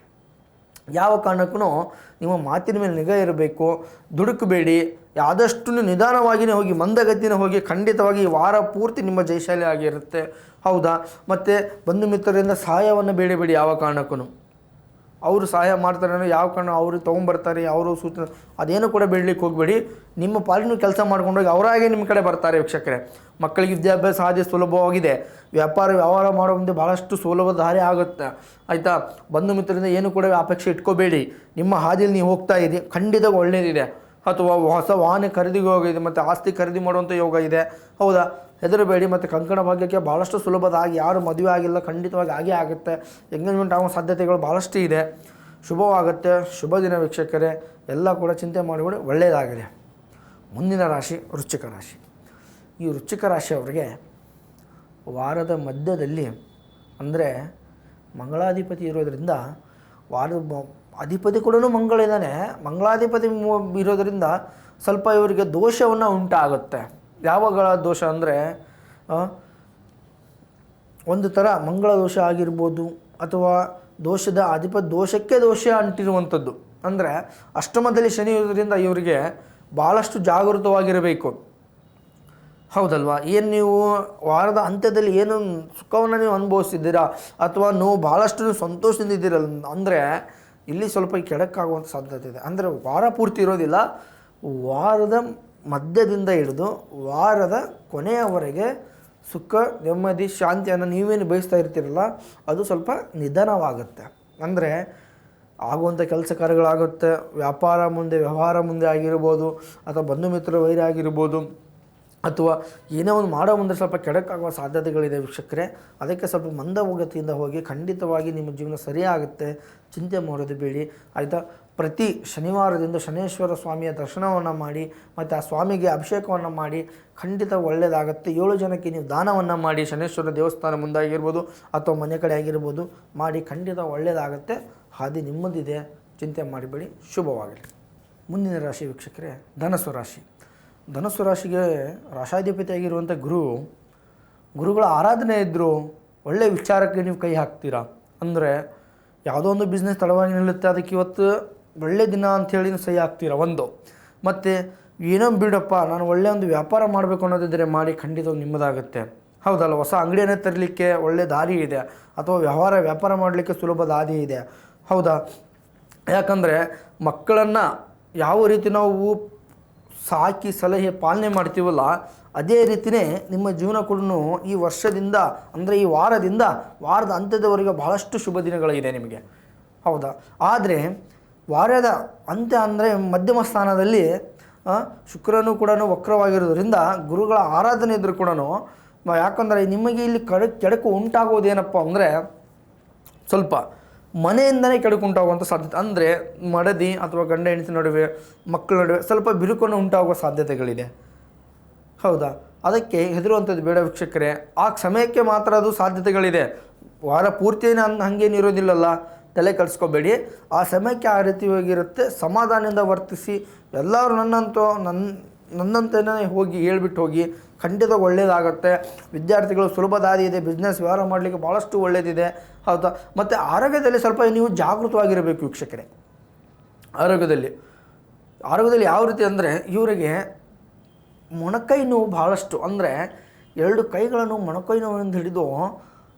ಯಾವ ಕಾರಣಕ್ಕೂ ನಿಮ್ಮ ಮಾತಿನ ಮೇಲೆ ನಿಗಾ ಇರಬೇಕು. ದುಡುಕಬೇಡಿ, ಆದಷ್ಟು ನಿಧಾನವಾಗಿಯೇ ಹೋಗಿ, ಮಂದಗತಿನೇ ಹೋಗಿ. ಖಂಡಿತವಾಗಿ ಈ ವಾರ ಪೂರ್ತಿ ನಿಮ್ಮ ಜಯಶಾಲಿ ಆಗಿರುತ್ತೆ, ಹೌದಾ. ಮತ್ತು ಬಂಧು ಮಿತ್ರರಿಂದ ಸಹಾಯವನ್ನು ಬೇಡಬೇಡಿ ಯಾವ ಕಾರಣಕ್ಕೂ. ಅವರು ಸಹಾಯ ಮಾಡ್ತಾರೆ ಅಂದರೆ ಯಾವ ಕಾರಣ, ಅವರು ತೊಗೊಂಬರ್ತಾರೆ, ಅವರು ಸೂಚನೆ, ಅದೇನು ಕೂಡ ಬೇಡಲಿಕ್ಕೆ ಹೋಗಬೇಡಿ. ನಿಮ್ಮ ಪಾಲಿನ ಕೆಲಸ ಮಾಡ್ಕೊಂಡೋಗಿ ಅವರಾಗೆ ನಿಮ್ಮ ಕಡೆ ಬರ್ತಾರೆ ವೀಕ್ಷಕರೇ. ಮಕ್ಕಳಿಗೆ ವಿದ್ಯಾಭ್ಯಾಸ ಹಾದಿ ಸುಲಭವಾಗಿದೆ. ವ್ಯವಹಾರ ಮಾಡೋ ಮುಂದೆ ಭಾಳಷ್ಟು ಸುಲಭ ದಾರಿ ಆಗುತ್ತೆ, ಆಯಿತಾ. ಬಂಧು ಮಿತ್ರರಿಂದ ಏನು ಕೂಡ ಅಪೇಕ್ಷೆ ಇಟ್ಕೋಬೇಡಿ. ನಿಮ್ಮ ಹಾದಿಯಲ್ಲಿ ನೀವು ಹೋಗ್ತಾ ಇದ್ದೀರಿ, ಖಂಡಿತ ಒಳ್ಳೆಯದಿದೆ. ಅಥವಾ ಹೊಸ ವಾಹನ ಖರೀದಿಗೆ ಹೋಗಿದೆ, ಮತ್ತು ಆಸ್ತಿ ಖರೀದಿ ಮಾಡುವಂಥ ಯೋಗ ಇದೆ, ಹೌದಾ. ಹೆದರಬೇಡಿ. ಮತ್ತು ಕಂಕಣ ಭಾಗ್ಯಕ್ಕೆ ಭಾಳಷ್ಟು ಸುಲಭದಾಗಿ, ಯಾರು ಮದುವೆ ಆಗಿಲ್ಲ ಖಂಡಿತವಾಗಿ ಆಗೇ ಆಗುತ್ತೆ. ಎಂಗೇಜ್ಮೆಂಟ್ ಆಗೋ ಸಾಧ್ಯತೆಗಳು ಭಾಳಷ್ಟು ಇದೆ. ಶುಭವಾಗುತ್ತೆ. ಶುಭ ದಿನ ವೀಕ್ಷಕರೇ. ಎಲ್ಲ ಕೂಡ ಚಿಂತೆ ಮಾಡಿಬಿಡಿ, ಒಳ್ಳೆಯದಾಗಿದೆ. ಮುಂದಿನ ರಾಶಿ ವೃಶ್ಚಿಕ ರಾಶಿ. ಈ ವೃಶ್ಚಿಕ ರಾಶಿಯವರಿಗೆ ವಾರದ ಮಧ್ಯದಲ್ಲಿ, ಅಂದರೆ ಮಂಗಳಾಧಿಪತಿ ಇರೋದರಿಂದ ಅಧಿಪತಿ ಕೂಡ ಮಂಗಳ ಇದ್ದಾನೆ. ಮಂಗಳಾಧಿಪತಿ ಇರೋದರಿಂದ ಸ್ವಲ್ಪ ಇವರಿಗೆ ದೋಷವನ್ನು ಉಂಟಾಗುತ್ತೆ. ಯಾವಾಗ ದೋಷ ಅಂದರೆ ಒಂದು ಥರ ಮಂಗಳ ದೋಷ ಆಗಿರ್ಬೋದು, ಅಥವಾ ದೋಷದ ದೋಷಕ್ಕೆ ದೋಷ ಅಂಟಿರುವಂಥದ್ದು. ಅಂದರೆ ಅಷ್ಟಮದಲ್ಲಿ ಶನಿ ಇರೋದ್ರಿಂದ ಇವರಿಗೆ ಭಾಳಷ್ಟು ಜಾಗೃತವಾಗಿರಬೇಕು, ಹೌದಲ್ವಾ? ಏನು ನೀವು ವಾರದ ಅಂತ್ಯದಲ್ಲಿ ಏನು ಸುಖವನ್ನು ನೀವು ಅನುಭವಿಸ್ತಿದ್ದೀರಾ, ಅಥವಾ ನೋವು ಭಾಳಷ್ಟು ನೀವು ಸಂತೋಷದಿಂದ ಇದ್ದೀರಲ್ಲ ಅಂದರೆ ಇಲ್ಲಿ ಸ್ವಲ್ಪ ಕೆಡಕಾಗುವಂಥ ಸಾಧ್ಯತೆ ಇದೆ. ಅಂದರೆ ವಾರ ಪೂರ್ತಿ ಇರೋದಿಲ್ಲ, ವಾರದ ಮಧ್ಯದಿಂದ ಹಿಡಿದು ವಾರದ ಕೊನೆಯವರೆಗೆ ಸುಖ, ನೆಮ್ಮದಿ, ಶಾಂತಿಯನ್ನು ನೀವೇನು ಬಯಸ್ತಾ ಇರ್ತೀರಲ್ಲ ಅದು ಸ್ವಲ್ಪ ನಿಧಾನವಾಗುತ್ತೆ. ಅಂದರೆ ಆಗುವಂಥ ಕೆಲಸ ಕಾರ್ಯಗಳಾಗುತ್ತೆ, ವ್ಯವಹಾರ ಮುಂದೆ ಆಗಿರ್ಬೋದು, ಅಥವಾ ಬಂಧು ಮಿತ್ರರ ವೈರ ಆಗಿರ್ಬೋದು, ಅಥವಾ ಏನೋ ಒಂದು ಮಾಡೋ ಮುಂದೆ ಸ್ವಲ್ಪ ಕೆಡಕಾಗುವ ಸಾಧ್ಯತೆಗಳಿದೆ ವೀಕ್ಷಕರೇ. ಅದಕ್ಕೆ ಸ್ವಲ್ಪ ಮಂದಗತಿಯಿಂದ ಹೋಗಿ ಖಂಡಿತವಾಗಿ ನಿಮ್ಮ ಜೀವನ ಸರಿಯಾಗುತ್ತೆ, ಚಿಂತೆ ಮಾಡೋದು ಬೇಡಿ, ಆಯಿತಾ? ಪ್ರತಿ ಶನಿವಾರದಿಂದ ಶನೇಶ್ವರ ಸ್ವಾಮಿಯ ದರ್ಶನವನ್ನು ಮಾಡಿ ಮತ್ತು ಆ ಸ್ವಾಮಿಗೆ ಅಭಿಷೇಕವನ್ನು ಮಾಡಿ ಖಂಡಿತ ಒಳ್ಳೆಯದಾಗುತ್ತೆ. 7 ಜನಕ್ಕೆ ನೀವು ದಾನವನ್ನು ಮಾಡಿ ಶನೇಶ್ವರ ದೇವಸ್ಥಾನ ಮುಂದಾಗಿರ್ಬೋದು ಅಥವಾ ಮನೆ ಕಡೆ ಆಗಿರ್ಬೋದು ಮಾಡಿ, ಖಂಡಿತ ಒಳ್ಳೆಯದಾಗುತ್ತೆ. ಹಾದಿ ನಿಮ್ಮದಿದೆ, ಚಿಂತೆ ಮಾಡಿಬೇಡಿ. ಶುಭವಾಗಲಿ. ಮುಂದಿನ ರಾಶಿ ವೀಕ್ಷಕರೇ ಧನಸ್ಸು ರಾಶಿ. ಧನಸ್ಸು ರಾಶಿಗೆ ರಾಶಾಧಿಪತಿಯಾಗಿರುವಂಥ ಗುರುಗಳ ಆರಾಧನೆ ಇದ್ದರೂ ಒಳ್ಳೆಯ ವಿಚಾರಕ್ಕೆ ನೀವು ಕೈ ಹಾಕ್ತೀರಾ. ಅಂದರೆ ಯಾವುದೋ ಒಂದು ಬಿಸ್ನೆಸ್ ತಡವಾಗಿ ನಿಲ್ಲುತ್ತೆ, ಅದಕ್ಕೆ ಇವತ್ತು ಒಳ್ಳೆ ದಿನ ಅಂಥೇಳಿ ಸಹಿ ಹಾಕ್ತೀರಾ ಒಂದು. ಮತ್ತು ಏನೋ ಬಿಡಪ್ಪ ನಾನು ಒಳ್ಳೆಯ ಒಂದು ವ್ಯಾಪಾರ ಮಾಡಬೇಕು ಅನ್ನೋದಿದ್ದರೆ ಮಾಡಿ, ಖಂಡಿತ ನಿಮ್ಮದಾಗುತ್ತೆ, ಹೌದಲ್ಲ? ಹೊಸ ಅಂಗಡಿಯನ್ನೇ ತರಲಿಕ್ಕೆ ಒಳ್ಳೆ ದಾರಿ ಇದೆ, ಅಥವಾ ವ್ಯಾಪಾರ ಮಾಡಲಿಕ್ಕೆ ಸುಲಭ ದಾರಿ ಇದೆ, ಹೌದಾ? ಯಾಕಂದರೆ ಮಕ್ಕಳನ್ನು ಯಾವ ರೀತಿ ನಾವು ಸಾಕಿ ಸಲಹೆ ಪಾಲನೆ ಮಾಡ್ತೀವಲ್ಲ ಅದೇ ರೀತಿಯೇ ನಿಮ್ಮ ಜೀವನ ಕೂಡ ಈ ವರ್ಷದಿಂದ, ಅಂದರೆ ಈ ವಾರದ ಅಂತ್ಯದವರೆಗೆ ಬಹಳಷ್ಟು ಶುಭ ದಿನಗಳಿದೆ ನಿಮಗೆ, ಹೌದಾ? ಆದರೆ ವಾರದ ಅಂತ್ಯ ಅಂದರೆ ಮಧ್ಯಮ ಸ್ಥಾನದಲ್ಲಿ ಶುಕ್ರನು ಕೂಡ ವಕ್ರವಾಗಿರೋದ್ರಿಂದ ಗುರುಗಳ ಆರಾಧನೆ ಇದ್ದರೂ ಕೂಡ, ಯಾಕಂದರೆ ನಿಮಗೆ ಇಲ್ಲಿ ಕೆಡಕು ಉಂಟಾಗೋದೇನಪ್ಪ ಅಂದರೆ ಸ್ವಲ್ಪ ಮನೆಯಿಂದನೇ ಕೆಡಕು ಉಂಟಾಗುವಂಥ ಸಾಧ್ಯತೆ. ಅಂದರೆ ಮಡದಿ ಅಥವಾ ಗಂಡ ಹೆಂಡತಿ ನಡುವೆ, ಮಕ್ಕಳ ನಡುವೆ ಸ್ವಲ್ಪ ಬಿರುಕನ್ನು ಉಂಟಾಗುವ ಸಾಧ್ಯತೆಗಳಿದೆ, ಹೌದಾ? ಅದಕ್ಕೆ ಹೆದರುವಂಥದ್ದು ಬೇಡ ವೀಕ್ಷಕರೇ. ಆ ಸಮಯಕ್ಕೆ ಮಾತ್ರ ಅದು ಸಾಧ್ಯತೆಗಳಿದೆ, ವಾರ ಪೂರ್ತಿಯೇ ಹಾಗೇನಿರೋದಿಲ್ಲಲ್ಲ, ತಲೆ ಕೆಡಿಸ್ಕೋಬೇಡಿ. ಆ ಸಮಯಕ್ಕೆ ಆ ರೀತಿ ಹೋಗಿರುತ್ತೆ. ಸಮಾಧಾನದಿಂದ ವರ್ತಿಸಿ, ಎಲ್ಲರೂ ನನ್ನಂತೆಯೇ ಹೋಗಿ ಹೇಳ್ಬಿಟ್ಟು ಹೋಗಿ, ಖಂಡಿತ ಒಳ್ಳೆಯದಾಗುತ್ತೆ. ವಿದ್ಯಾರ್ಥಿಗಳು ಸುಲಭ ದಾರಿ ಇದೆ, ಬಿಸ್ನೆಸ್ ವ್ಯವಹಾರ ಮಾಡಲಿಕ್ಕೆ ಭಾಳಷ್ಟು ಒಳ್ಳೆಯದಿದೆ, ಹೌದಾ? ಮತ್ತು ಆರೋಗ್ಯದಲ್ಲಿ ಸ್ವಲ್ಪ ನೀವು ಜಾಗೃತವಾಗಿರಬೇಕು ವೀಕ್ಷಕರೇ. ಆರೋಗ್ಯದಲ್ಲಿ ಯಾವ ರೀತಿ ಅಂದರೆ ಇವರಿಗೆ ಮೊಣಕೈ ನೋವು ಭಾಳಷ್ಟು, ಅಂದರೆ 2 ಕೈಗಳನ್ನು ಮೊಣಕೈ ನೋವಿನಿಂದ ಹಿಡಿದು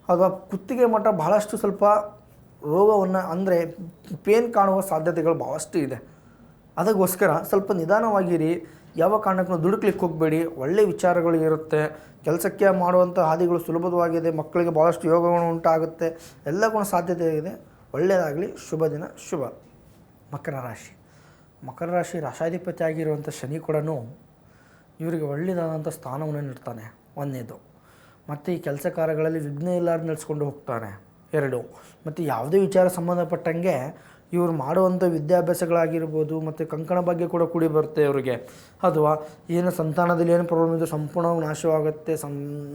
ಅಥವಾ ಕುತ್ತಿಗೆ ಮಟ್ಟ ಭಾಳಷ್ಟು ಸ್ವಲ್ಪ ರೋಗವನ್ನು, ಅಂದರೆ ಪೇನ್ ಕಾಣುವ ಸಾಧ್ಯತೆಗಳು ಭಾಳಷ್ಟು ಇದೆ. ಅದಕ್ಕೋಸ್ಕರ ಸ್ವಲ್ಪ ನಿಧಾನವಾಗಿರಿ. ಯಾವ ಕಾರಣಕ್ಕೂ ದುಡುಕ್ಲಿಕ್ಕೆ ಹೋಗಬೇಡಿ. ಒಳ್ಳೆಯ ವಿಚಾರಗಳು ಇರುತ್ತೆ, ಕೆಲಸಕ್ಕೆ ಮಾಡುವಂಥ ಹಾದಿಗಳು ಸುಲಭವಾಗಿದೆ, ಮಕ್ಕಳಿಗೆ ಭಾಳಷ್ಟು ಯೋಗಗಳು ಉಂಟಾಗುತ್ತೆ, ಎಲ್ಲ ಕೂಡ ಸಾಧ್ಯತೆ ಇದೆ. ಒಳ್ಳೆಯದಾಗಲಿ. ಶುಭ ದಿನ, ಶುಭ. ಮಕರ ರಾಶಿ ರಾಶಾಧಿಪತಿ ಆಗಿರುವಂಥ ಶನಿ ಕೂಡ ಇವರಿಗೆ ಒಳ್ಳೆಯದಾದಂಥ ಸ್ಥಾನವನ್ನು ನೀಡ್ತಾನೆ, 1ನೇದು. ಮತ್ತು ಈ ಕೆಲಸ ಕಾರ್ಯಗಳಲ್ಲಿ ವಿಘ್ನ ಇಲ್ಲಾರ್ದು ನಡೆಸ್ಕೊಂಡು ಹೋಗ್ತಾನೆ, 2. ಮತ್ತು ಯಾವುದೇ ವಿಚಾರ ಸಂಬಂಧಪಟ್ಟಂಗೆ ಇವರು ಮಾಡುವಂಥ ವಿದ್ಯಾಭ್ಯಾಸಗಳಾಗಿರ್ಬೋದು, ಮತ್ತು ಕಂಕಣ ಬಗ್ಗೆ ಕೂಡ ಕೂಡಿ ಬರುತ್ತೆ ಇವರಿಗೆ, ಅಥವಾ ಏನು ಸಂತಾನದಲ್ಲಿ ಏನು ಪ್ರಾಬ್ಲಮ್ ಇದೆ ಸಂಪೂರ್ಣವಾಗಿ ನಾಶವಾಗುತ್ತೆ,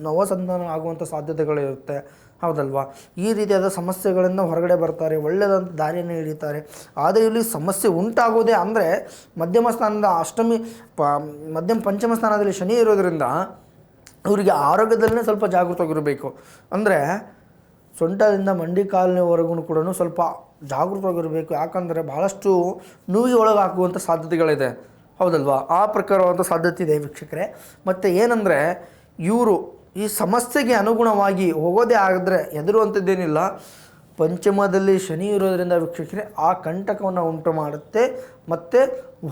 ನವ ಸಂತಾನ ಆಗುವಂಥ ಸಾಧ್ಯತೆಗಳಿರುತ್ತೆ, ಹೌದಲ್ವಾ? ಈ ರೀತಿಯಾದ ಸಮಸ್ಯೆಗಳಿಂದ ಹೊರಗಡೆ ಬರ್ತಾರೆ, ಒಳ್ಳೆಯದಂಥ ದಾರಿಯನ್ನು ಹಿಡಿತಾರೆ. ಆದರೆ ಇಲ್ಲಿ ಸಮಸ್ಯೆ ಉಂಟಾಗೋದೇ ಅಂದರೆ ಮಧ್ಯಮ ಸ್ಥಾನದ ಪಂಚಮ ಸ್ಥಾನದಲ್ಲಿ ಶನಿ ಇರೋದರಿಂದ ಇವರಿಗೆ ಆರೋಗ್ಯದಲ್ಲೇ ಸ್ವಲ್ಪ ಜಾಗೃತವಾಗಿರಬೇಕು. ಅಂದರೆ ಸೊಂಟದಿಂದ ಮಂಡಿ ಕಾಲಿನವರೆಗೂ ಕೂಡ ಸ್ವಲ್ಪ ಜಾಗೃತವಾಗಿರಬೇಕು. ಯಾಕಂದರೆ ಭಾಳಷ್ಟು ನೋವಿಗೆ ಒಳಗಾಗುವಂಥ ಸಾಧ್ಯತೆಗಳಿದೆ, ಹೌದಲ್ವಾ? ಆ ಪ್ರಕಾರವಾದ ಸಾಧ್ಯತೆ ಇದೆ ವೀಕ್ಷಕರೇ. ಮತ್ತು ಏನಂದರೆ ಇವರು ಈ ಸಮಸ್ಯೆಗೆ ಅನುಗುಣವಾಗಿ ಹೋಗೋದೇ ಆಗಿದ್ರೆ ಹೆದರುವಂಥದ್ದೇನಿಲ್ಲ. ಪಂಚಮದಲ್ಲಿ ಶನಿ ಇರೋದರಿಂದ ವೀಕ್ಷಕರೇ ಆ ಕಂಟಕವನ್ನು ಉಂಟು ಮಾಡುತ್ತೆ. ಮತ್ತು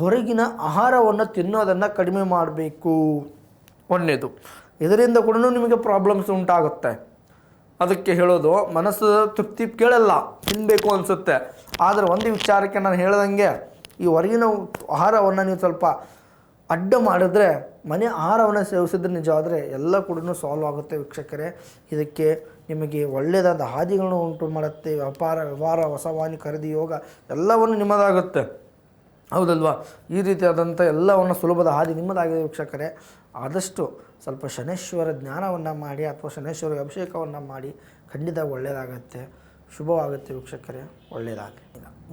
ಹೊರಗಿನ ಆಹಾರವನ್ನು ತಿನ್ನೋದನ್ನು ಕಡಿಮೆ ಮಾಡಬೇಕು, 1ನೇದು. ಇದರಿಂದ ಕೂಡ ನಿಮಗೆ ಪ್ರಾಬ್ಲಮ್ಸ್ ಉಂಟಾಗುತ್ತೆ. ಅದಕ್ಕೆ ಹೇಳೋದು, ಮನಸ್ಸು ತೃಪ್ತಿ ಕೇಳಲ್ಲ, ತಿನ್ನಬೇಕು ಅನಿಸುತ್ತೆ. ಆದರೆ ಒಂದು ವಿಚಾರಕ್ಕೆ ನಾನು ಹೇಳ್ದಂಗೆ, ಈ ಹೊರಗಿನ ಆಹಾರವನ್ನು ನೀವು ಸ್ವಲ್ಪ ಅಡ್ಡ ಮಾಡಿದ್ರೆ, ಮನೆ ಆಹಾರವನ್ನು ಸೇವಿಸಿದ್ರೆ ನಿಜವಾದರೆ ಎಲ್ಲ ಕೂಡ ಸಾಲ್ವ್ ಆಗುತ್ತೆ ವೀಕ್ಷಕರೇ. ಇದಕ್ಕೆ ನಿಮಗೆ ಒಳ್ಳೆಯದಾದ ಹಾದಿಗಳನ್ನು ಉಂಟು ಮಾಡುತ್ತೆ. ವ್ಯವಹಾರ, ಹೊಸ ವಾಹನ ಖರೀದಿ, ಯೋಗ ಎಲ್ಲವನ್ನು ನಿಮ್ಮದಾಗುತ್ತೆ, ಹೌದಲ್ವಾ? ಈ ರೀತಿಯಾದಂಥ ಎಲ್ಲವನ್ನು ಸುಲಭದ ಹಾದಿ ನಿಮ್ಮದಾಗಿದೆ ವೀಕ್ಷಕರೇ. ಆದಷ್ಟು ಸ್ವಲ್ಪ ಶನೇಶ್ವರ ಜ್ಞಾನವನ್ನು ಮಾಡಿ ಅಥವಾ ಶನೇಶ್ವರ ಅಭಿಷೇಕವನ್ನು ಮಾಡಿ, ಖಂಡಿತ ಒಳ್ಳೆಯದಾಗತ್ತೆ. ಶುಭವಾಗುತ್ತೆ ವೀಕ್ಷಕರೇ, ಒಳ್ಳೆಯದಾಗಲಿ.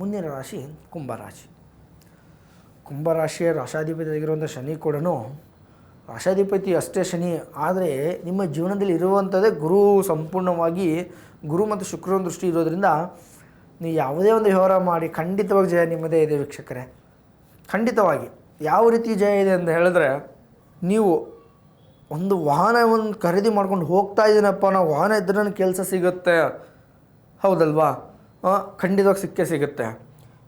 ಮುಂದಿನ ರಾಶಿ ಕುಂಭರಾಶಿ. ಕುಂಭರಾಶಿಯ ರಾಶಾಧಿಪತಿಯಾಗಿರುವಂಥ ಶನಿ ಕೂಡ ರಾಶಾಧಿಪತಿ ಅಷ್ಟೇ ಶನಿ, ಆದರೆ ನಿಮ್ಮ ಜೀವನದಲ್ಲಿ ಇರುವಂಥದ್ದೇ ಗುರು. ಸಂಪೂರ್ಣವಾಗಿ ಗುರು ಮತ್ತು ಶುಕ್ರನ ದೃಷ್ಟಿ ಇರೋದರಿಂದ ನೀವು ಯಾವುದೇ ಒಂದು ವ್ಯವಹಾರ ಮಾಡಿ ಖಂಡಿತವಾಗಿ ಜಯ ನಿಮ್ಮದೇ ಇದೆ ವೀಕ್ಷಕರೇ. ಖಂಡಿತವಾಗಿ ಯಾವ ರೀತಿ ಜಯ ಇದೆ ಅಂತ ಹೇಳಿದ್ರೆ, ನೀವು ಒಂದು ವಾಹನವನ್ನು ಖರೀದಿ ಮಾಡ್ಕೊಂಡು ಹೋಗ್ತಾ ಇದ್ದೀನಪ್ಪ, ನಾವು ವಾಹನ ಇದ್ದರೆ ನನಗೆ ಕೆಲಸ ಸಿಗುತ್ತೆ, ಹೌದಲ್ವಾ? ಖಂಡಿತವಾಗಿ ಸಿಕ್ಕೇ ಸಿಗುತ್ತೆ.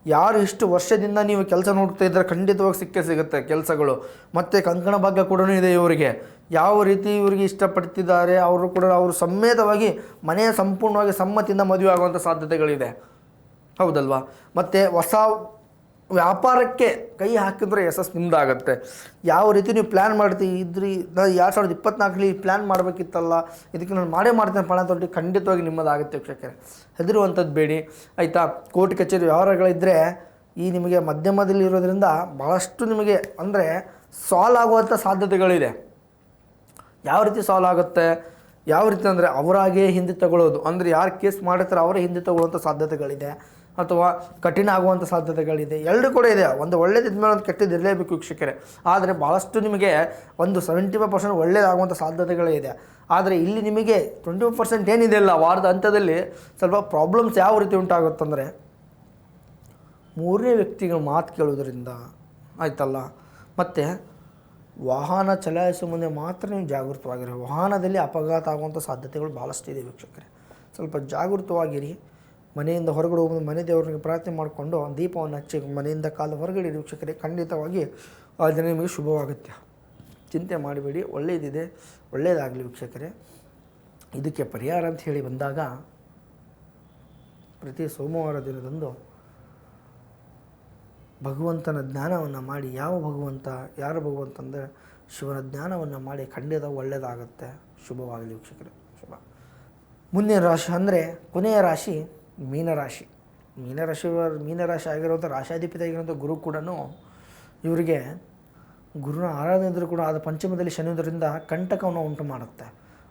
ಯಾರು ಇಷ್ಟು ವರ್ಷದಿಂದ ನೀವು ಕೆಲಸ ನೋಡ್ತಾ ಇದ್ದರೆ ಖಂಡಿತವಾಗಿ ಸಿಕ್ಕೇ ಸಿಗುತ್ತೆ ಕೆಲಸಗಳು. ಮತ್ತು ಕಂಕಣ ಭಾಗ್ಯ ಕೂಡ ಇದೆ ಇವರಿಗೆ. ಯಾವ ರೀತಿ ಇವರಿಗೆ ಇಷ್ಟಪಡ್ತಿದ್ದಾರೆ ಅವರು ಕೂಡ ಅವರು ಸಮೇತವಾಗಿ ಮನೆಯ ಸಂಪೂರ್ಣವಾಗಿ ಸಮ್ಮತಿಯಿಂದ ಮದುವೆ ಆಗುವಂಥ ಸಾಧ್ಯತೆಗಳಿದೆ, ಹೌದಲ್ವಾ? ಮತ್ತು ಹೊಸ ವ್ಯಾಪಾರಕ್ಕೆ ಕೈ ಹಾಕಿದ್ರೆ ಯಶಸ್ಸು ನಿಮ್ಮದಾಗತ್ತೆ. ಯಾವ ರೀತಿ ನೀವು ಪ್ಲ್ಯಾನ್ ಮಾಡ್ತೀರಿ, ನಾನು 2024ರಲ್ಲಿ ಪ್ಲ್ಯಾನ್ ಮಾಡಬೇಕಿತ್ತಲ್ಲ, ಇದಕ್ಕೆ ನಾನು ಮಾಡ್ತೇನೆ ಪಣ ತೊಟ್ಟು ಖಂಡಿತವಾಗಿ ನಿಮ್ಮದಾಗುತ್ತೆ ವೀಕ್ಷಕರೇ. ಹೆದರುವಂಥದ್ದು ಬೇಡಿ, ಆಯಿತಾ? ಕೋರ್ಟ್ ಕಚೇರಿ ವ್ಯವಹಾರಗಳಿದ್ದರೆ ಈ ನಿಮಗೆ ಮಧ್ಯಮದಲ್ಲಿ ಇರೋದ್ರಿಂದ ಭಾಳಷ್ಟು ನಿಮಗೆ ಅಂದರೆ ಸಾಲ್ವ್ ಆಗುವಂಥ ಸಾಧ್ಯತೆಗಳಿದೆ. ಯಾವ ರೀತಿ ಸಾಲ್ವ್ ಆಗುತ್ತೆ, ಯಾವ ರೀತಿ ಅಂದರೆ ಅವರಾಗೇ ಹಿಂದೆ ತಗೊಳ್ಳೋದು, ಅಂದರೆ ಯಾರು ಕೇಸ್ ಮಾಡಿರ್ತಾರೆ ಅವರೇ ಹಿಂದೆ ತಗೊಳ್ಳುವಂಥ ಸಾಧ್ಯತೆಗಳಿದೆ, ಅಥವಾ ಕಠಿಣ ಆಗುವಂಥ ಸಾಧ್ಯತೆಗಳಿದೆ. ಎರಡು ಕೂಡ ಇದೆ. ಒಂದು ಒಳ್ಳೇದಿದ್ಮೇಲೆ ಒಂದು ಕೆಟ್ಟದ್ದು ಇರಲೇಬೇಕು ವೀಕ್ಷಕರೇ. ಆದರೆ ಭಾಳಷ್ಟು ನಿಮಗೆ ಒಂದು 75% ಒಳ್ಳೇದಾಗುವಂಥ ಸಾಧ್ಯತೆಗಳೇ ಇದೆ. ಆದರೆ ಇಲ್ಲಿ ನಿಮಗೆ 25% ಏನಿದೆ ಅಲ್ಲ, ವಾರದ ಹಂತದಲ್ಲಿ ಸ್ವಲ್ಪ ಪ್ರಾಬ್ಲಮ್ಸ್ ಯಾವ ರೀತಿ ಉಂಟಾಗುತ್ತಂದರೆ, ಮೂರನೇ ವ್ಯಕ್ತಿಗಳ ಮಾತು ಕೇಳೋದ್ರಿಂದ ಆಯ್ತಲ್ಲ, ಮತ್ತು ವಾಹನ ಚಲಾಯಿಸುವ ಮುಂದೆ ಮಾತ್ರ ನೀವು ಜಾಗೃತವಾಗಿರಿ. ವಾಹನದಲ್ಲಿ ಅಪಘಾತ ಆಗುವಂಥ ಸಾಧ್ಯತೆಗಳು ಭಾಳಷ್ಟು ಇದೆ ವೀಕ್ಷಕರೇ. ಸ್ವಲ್ಪ ಜಾಗೃತವಾಗಿರಿ. ಮನೆಯಿಂದ ಹೊರಗಡೆ ಹೋಗೋದು, ಮನೆ ದೇವರಿಗೆ ಪ್ರಾರ್ಥನೆ ಮಾಡಿಕೊಂಡು ದೀಪವನ್ನು ಹಚ್ಚಿ ಮನೆಯಿಂದ ಕಾಲು ಹೊರಗಡೆ ವೀಕ್ಷಕರೇ. ಖಂಡಿತವಾಗಿ ಆ ದಿನ ನಿಮಗೆ ಶುಭವಾಗುತ್ತೆ. ಚಿಂತೆ ಮಾಡಬೇಡಿ, ಒಳ್ಳೆಯದಿದೆ, ಒಳ್ಳೆಯದಾಗಲಿ ವೀಕ್ಷಕರೇ. ಇದಕ್ಕೆ ಪರಿಹಾರ ಅಂತ ಹೇಳಿ ಬಂದಾಗ, ಪ್ರತಿ ಸೋಮವಾರ ದಿನದಂದು ಭಗವಂತನ ಜ್ಞಾನವನ್ನು ಮಾಡಿ, ಯಾವ ಭಗವಂತ ಯಾರು ಭಗವಂತ ಅಂದರೆ ಶಿವನ ಜ್ಞಾನವನ್ನು ಮಾಡಿ ಖಂಡಿತ ಒಳ್ಳೆಯದಾಗುತ್ತೆ. ಶುಭವಾಗಲಿ ವೀಕ್ಷಕರೇ, ಶುಭ. ಮುಂದಿನ ರಾಶಿ ಅಂದರೆ ಕೊನೆಯ ರಾಶಿ ಮೀನರಾಶಿ. ಮೀನರಾಶಿ ಆಗಿರುವಂಥ ರಾಶಾಧಿಪತಿ ಆಗಿರುವಂಥ ಗುರು ಕೂಡ ಇವರಿಗೆ ಗುರುನ ಆರಾಧನೆ ಇದ್ದರೂ ಕೂಡ ಅದು ಪಂಚಮದಲ್ಲಿ ಶನಿ ಇರೋದ್ರಿಂದ ಕಂಟಕವನ್ನು ಉಂಟು ಮಾಡುತ್ತೆ.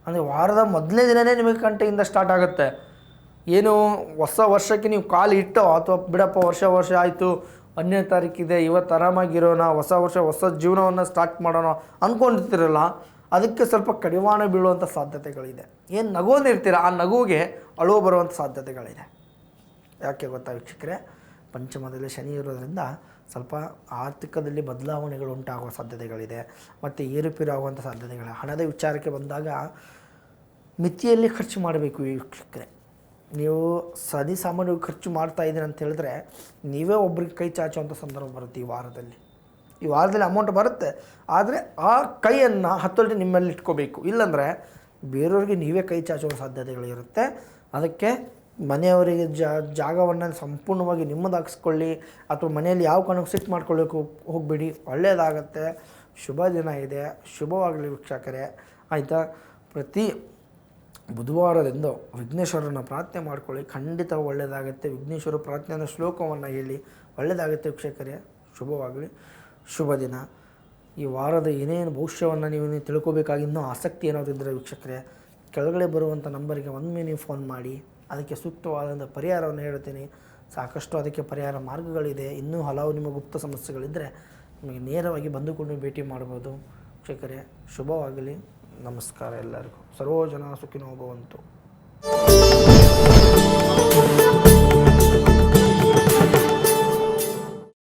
ಅಂದರೆ ವಾರದ ಮೊದಲನೇ ದಿನವೇ ನಿಮಗೆ ಕಂಟದಿಂದ ಸ್ಟಾರ್ಟ್ ಆಗುತ್ತೆ. ಏನು ಹೊಸ ವರ್ಷಕ್ಕೆ ನೀವು ಕಾಲು ಇಟ್ಟೋ ಅಥವಾ ಬಿಡಪ್ಪ ವರ್ಷ ಆಯಿತು, 1ನೇ ತಾರೀಕಿದೆ, ಇವತ್ತು ಆರಾಮಾಗಿರೋಣ, ಹೊಸ ವರ್ಷ ಹೊಸ ಜೀವನವನ್ನು ಸ್ಟಾರ್ಟ್ ಮಾಡೋಣ ಅಂದ್ಕೊಂಡಿರ್ತೀರಲ್ಲ, ಅದಕ್ಕೆ ಸ್ವಲ್ಪ ಕಡಿವಾಣ ಬೀಳುವಂಥ ಸಾಧ್ಯತೆಗಳಿದೆ. ಏನು ನಗೋದಿರ್ತೀರ ಆ ನಗುವಿಗೆ ಅಳುವು ಬರುವಂಥ ಸಾಧ್ಯತೆಗಳಿದೆ. ಯಾಕೆ ಗೊತ್ತಾ ವೀಕ್ಷಕರೇ? ಪಂಚಮದಲ್ಲಿ ಶನಿ ಇರೋದ್ರಿಂದ ಸ್ವಲ್ಪ ಆರ್ಥಿಕದಲ್ಲಿ ಬದಲಾವಣೆಗಳು ಉಂಟಾಗುವ ಸಾಧ್ಯತೆಗಳಿದೆ, ಮತ್ತು ಏರುಪೇರು ಆಗುವಂಥ ಸಾಧ್ಯತೆಗಳಿದೆ. ಹಣದ ವಿಚಾರಕ್ಕೆ ಬಂದಾಗ ಮಿತಿಯಲ್ಲಿ ಖರ್ಚು ಮಾಡಬೇಕು ವೀಕ್ಷಕರೇ. ನೀವು ಸಾಮಾನ್ಯವಾಗಿ ಖರ್ಚು ಮಾಡ್ತಾ ಇದ್ದೀರಿ ಅಂತ ಹೇಳಿದ್ರೆ ನೀವೇ ಒಬ್ರಿಗೆ ಕೈ ಚಾಚುವಂಥ ಸಂದರ್ಭ ಬರುತ್ತೆ. ಈ ವಾರದಲ್ಲಿ ಅಮೌಂಟ್ ಬರುತ್ತೆ, ಆದರೆ ಆ ಕೈಯನ್ನು ಹತ್ತೊಲ್ಟಿ ನಿಮ್ಮಲ್ಲಿ ಇಟ್ಕೋಬೇಕು. ಇಲ್ಲಾಂದರೆ ಬೇರೆಯವ್ರಿಗೆ ನೀವೇ ಕೈ ಚಾಚುವ ಸಾಧ್ಯತೆಗಳಿರುತ್ತೆ. ಅದಕ್ಕೆ ಮನೆಯವರಿಗೆ ಜಾಗವನ್ನು ಸಂಪೂರ್ಣವಾಗಿ ನಿಮ್ಮದಾಗಿಸ್ಕೊಳ್ಳಿ, ಅಥವಾ ಮನೆಯಲ್ಲಿ ಯಾವ ಕಾರಣಕ್ಕೂ ಸಿಟ್ಟು ಮಾಡ್ಕೊಳ್ಳೋಕೆ ಹೋಗಬೇಡಿ. ಒಳ್ಳೆಯದಾಗತ್ತೆ. ಶುಭ ದಿನ ಇದೆ, ಶುಭವಾಗಲಿ ವೀಕ್ಷಕರೇ, ಆಯಿತಾ? ಪ್ರತಿ ಬುಧವಾರದಂದು ವಿಘ್ನೇಶ್ವರನ ಪ್ರಾರ್ಥನೆ ಮಾಡ್ಕೊಳ್ಳಿ, ಖಂಡಿತ ಒಳ್ಳೆಯದಾಗುತ್ತೆ. ವಿಘ್ನೇಶ್ವರ ಪ್ರಾರ್ಥನೆಯ ಶ್ಲೋಕವನ್ನು ಹೇಳಿ ಒಳ್ಳೆಯದಾಗುತ್ತೆ ವೀಕ್ಷಕರೇ. ಶುಭವಾಗಲಿ, ಶುಭ ದಿನ. ಈ ವಾರದ ಏನೇನು ಭವಿಷ್ಯವನ್ನು ನೀವು ತಿಳ್ಕೊಬೇಕಾಗಿ ಇನ್ನೂ ಆಸಕ್ತಿ ಏನಾದರೂ ಇದ್ದರೆ ವೀಕ್ಷಕರೇ, ಕೆಳಗಡೆ ಬರುವಂಥ ನಂಬರಿಗೆ ಒಮ್ಮೆ ನೀವು ಫೋನ್ ಮಾಡಿ, ಅದಕ್ಕೆ ಸೂಕ್ತವಾದಂಥ ಪರಿಹಾರವನ್ನು ಹೇಳ್ತೀನಿ. ಸಾಕಷ್ಟು ಅದಕ್ಕೆ ಪರಿಹಾರ ಮಾರ್ಗಗಳಿದೆ. ಇನ್ನೂ ಹಲವು ನಿಮ್ಮ ಗುಪ್ತ ಸಮಸ್ಯೆಗಳಿದ್ದರೆ ನಿಮಗೆ ನೇರವಾಗಿ ಬಂದುಕೊಂಡು ಭೇಟಿ ಮಾಡ್ಬೋದು ವೀಕ್ಷಕರೇ. ಶುಭವಾಗಲಿ. ನಮಸ್ಕಾರ ಎಲ್ಲರಿಗೂ. ಸರ್ವೋ ಜನ ಸುಖಿನೋ ಭವಂತು.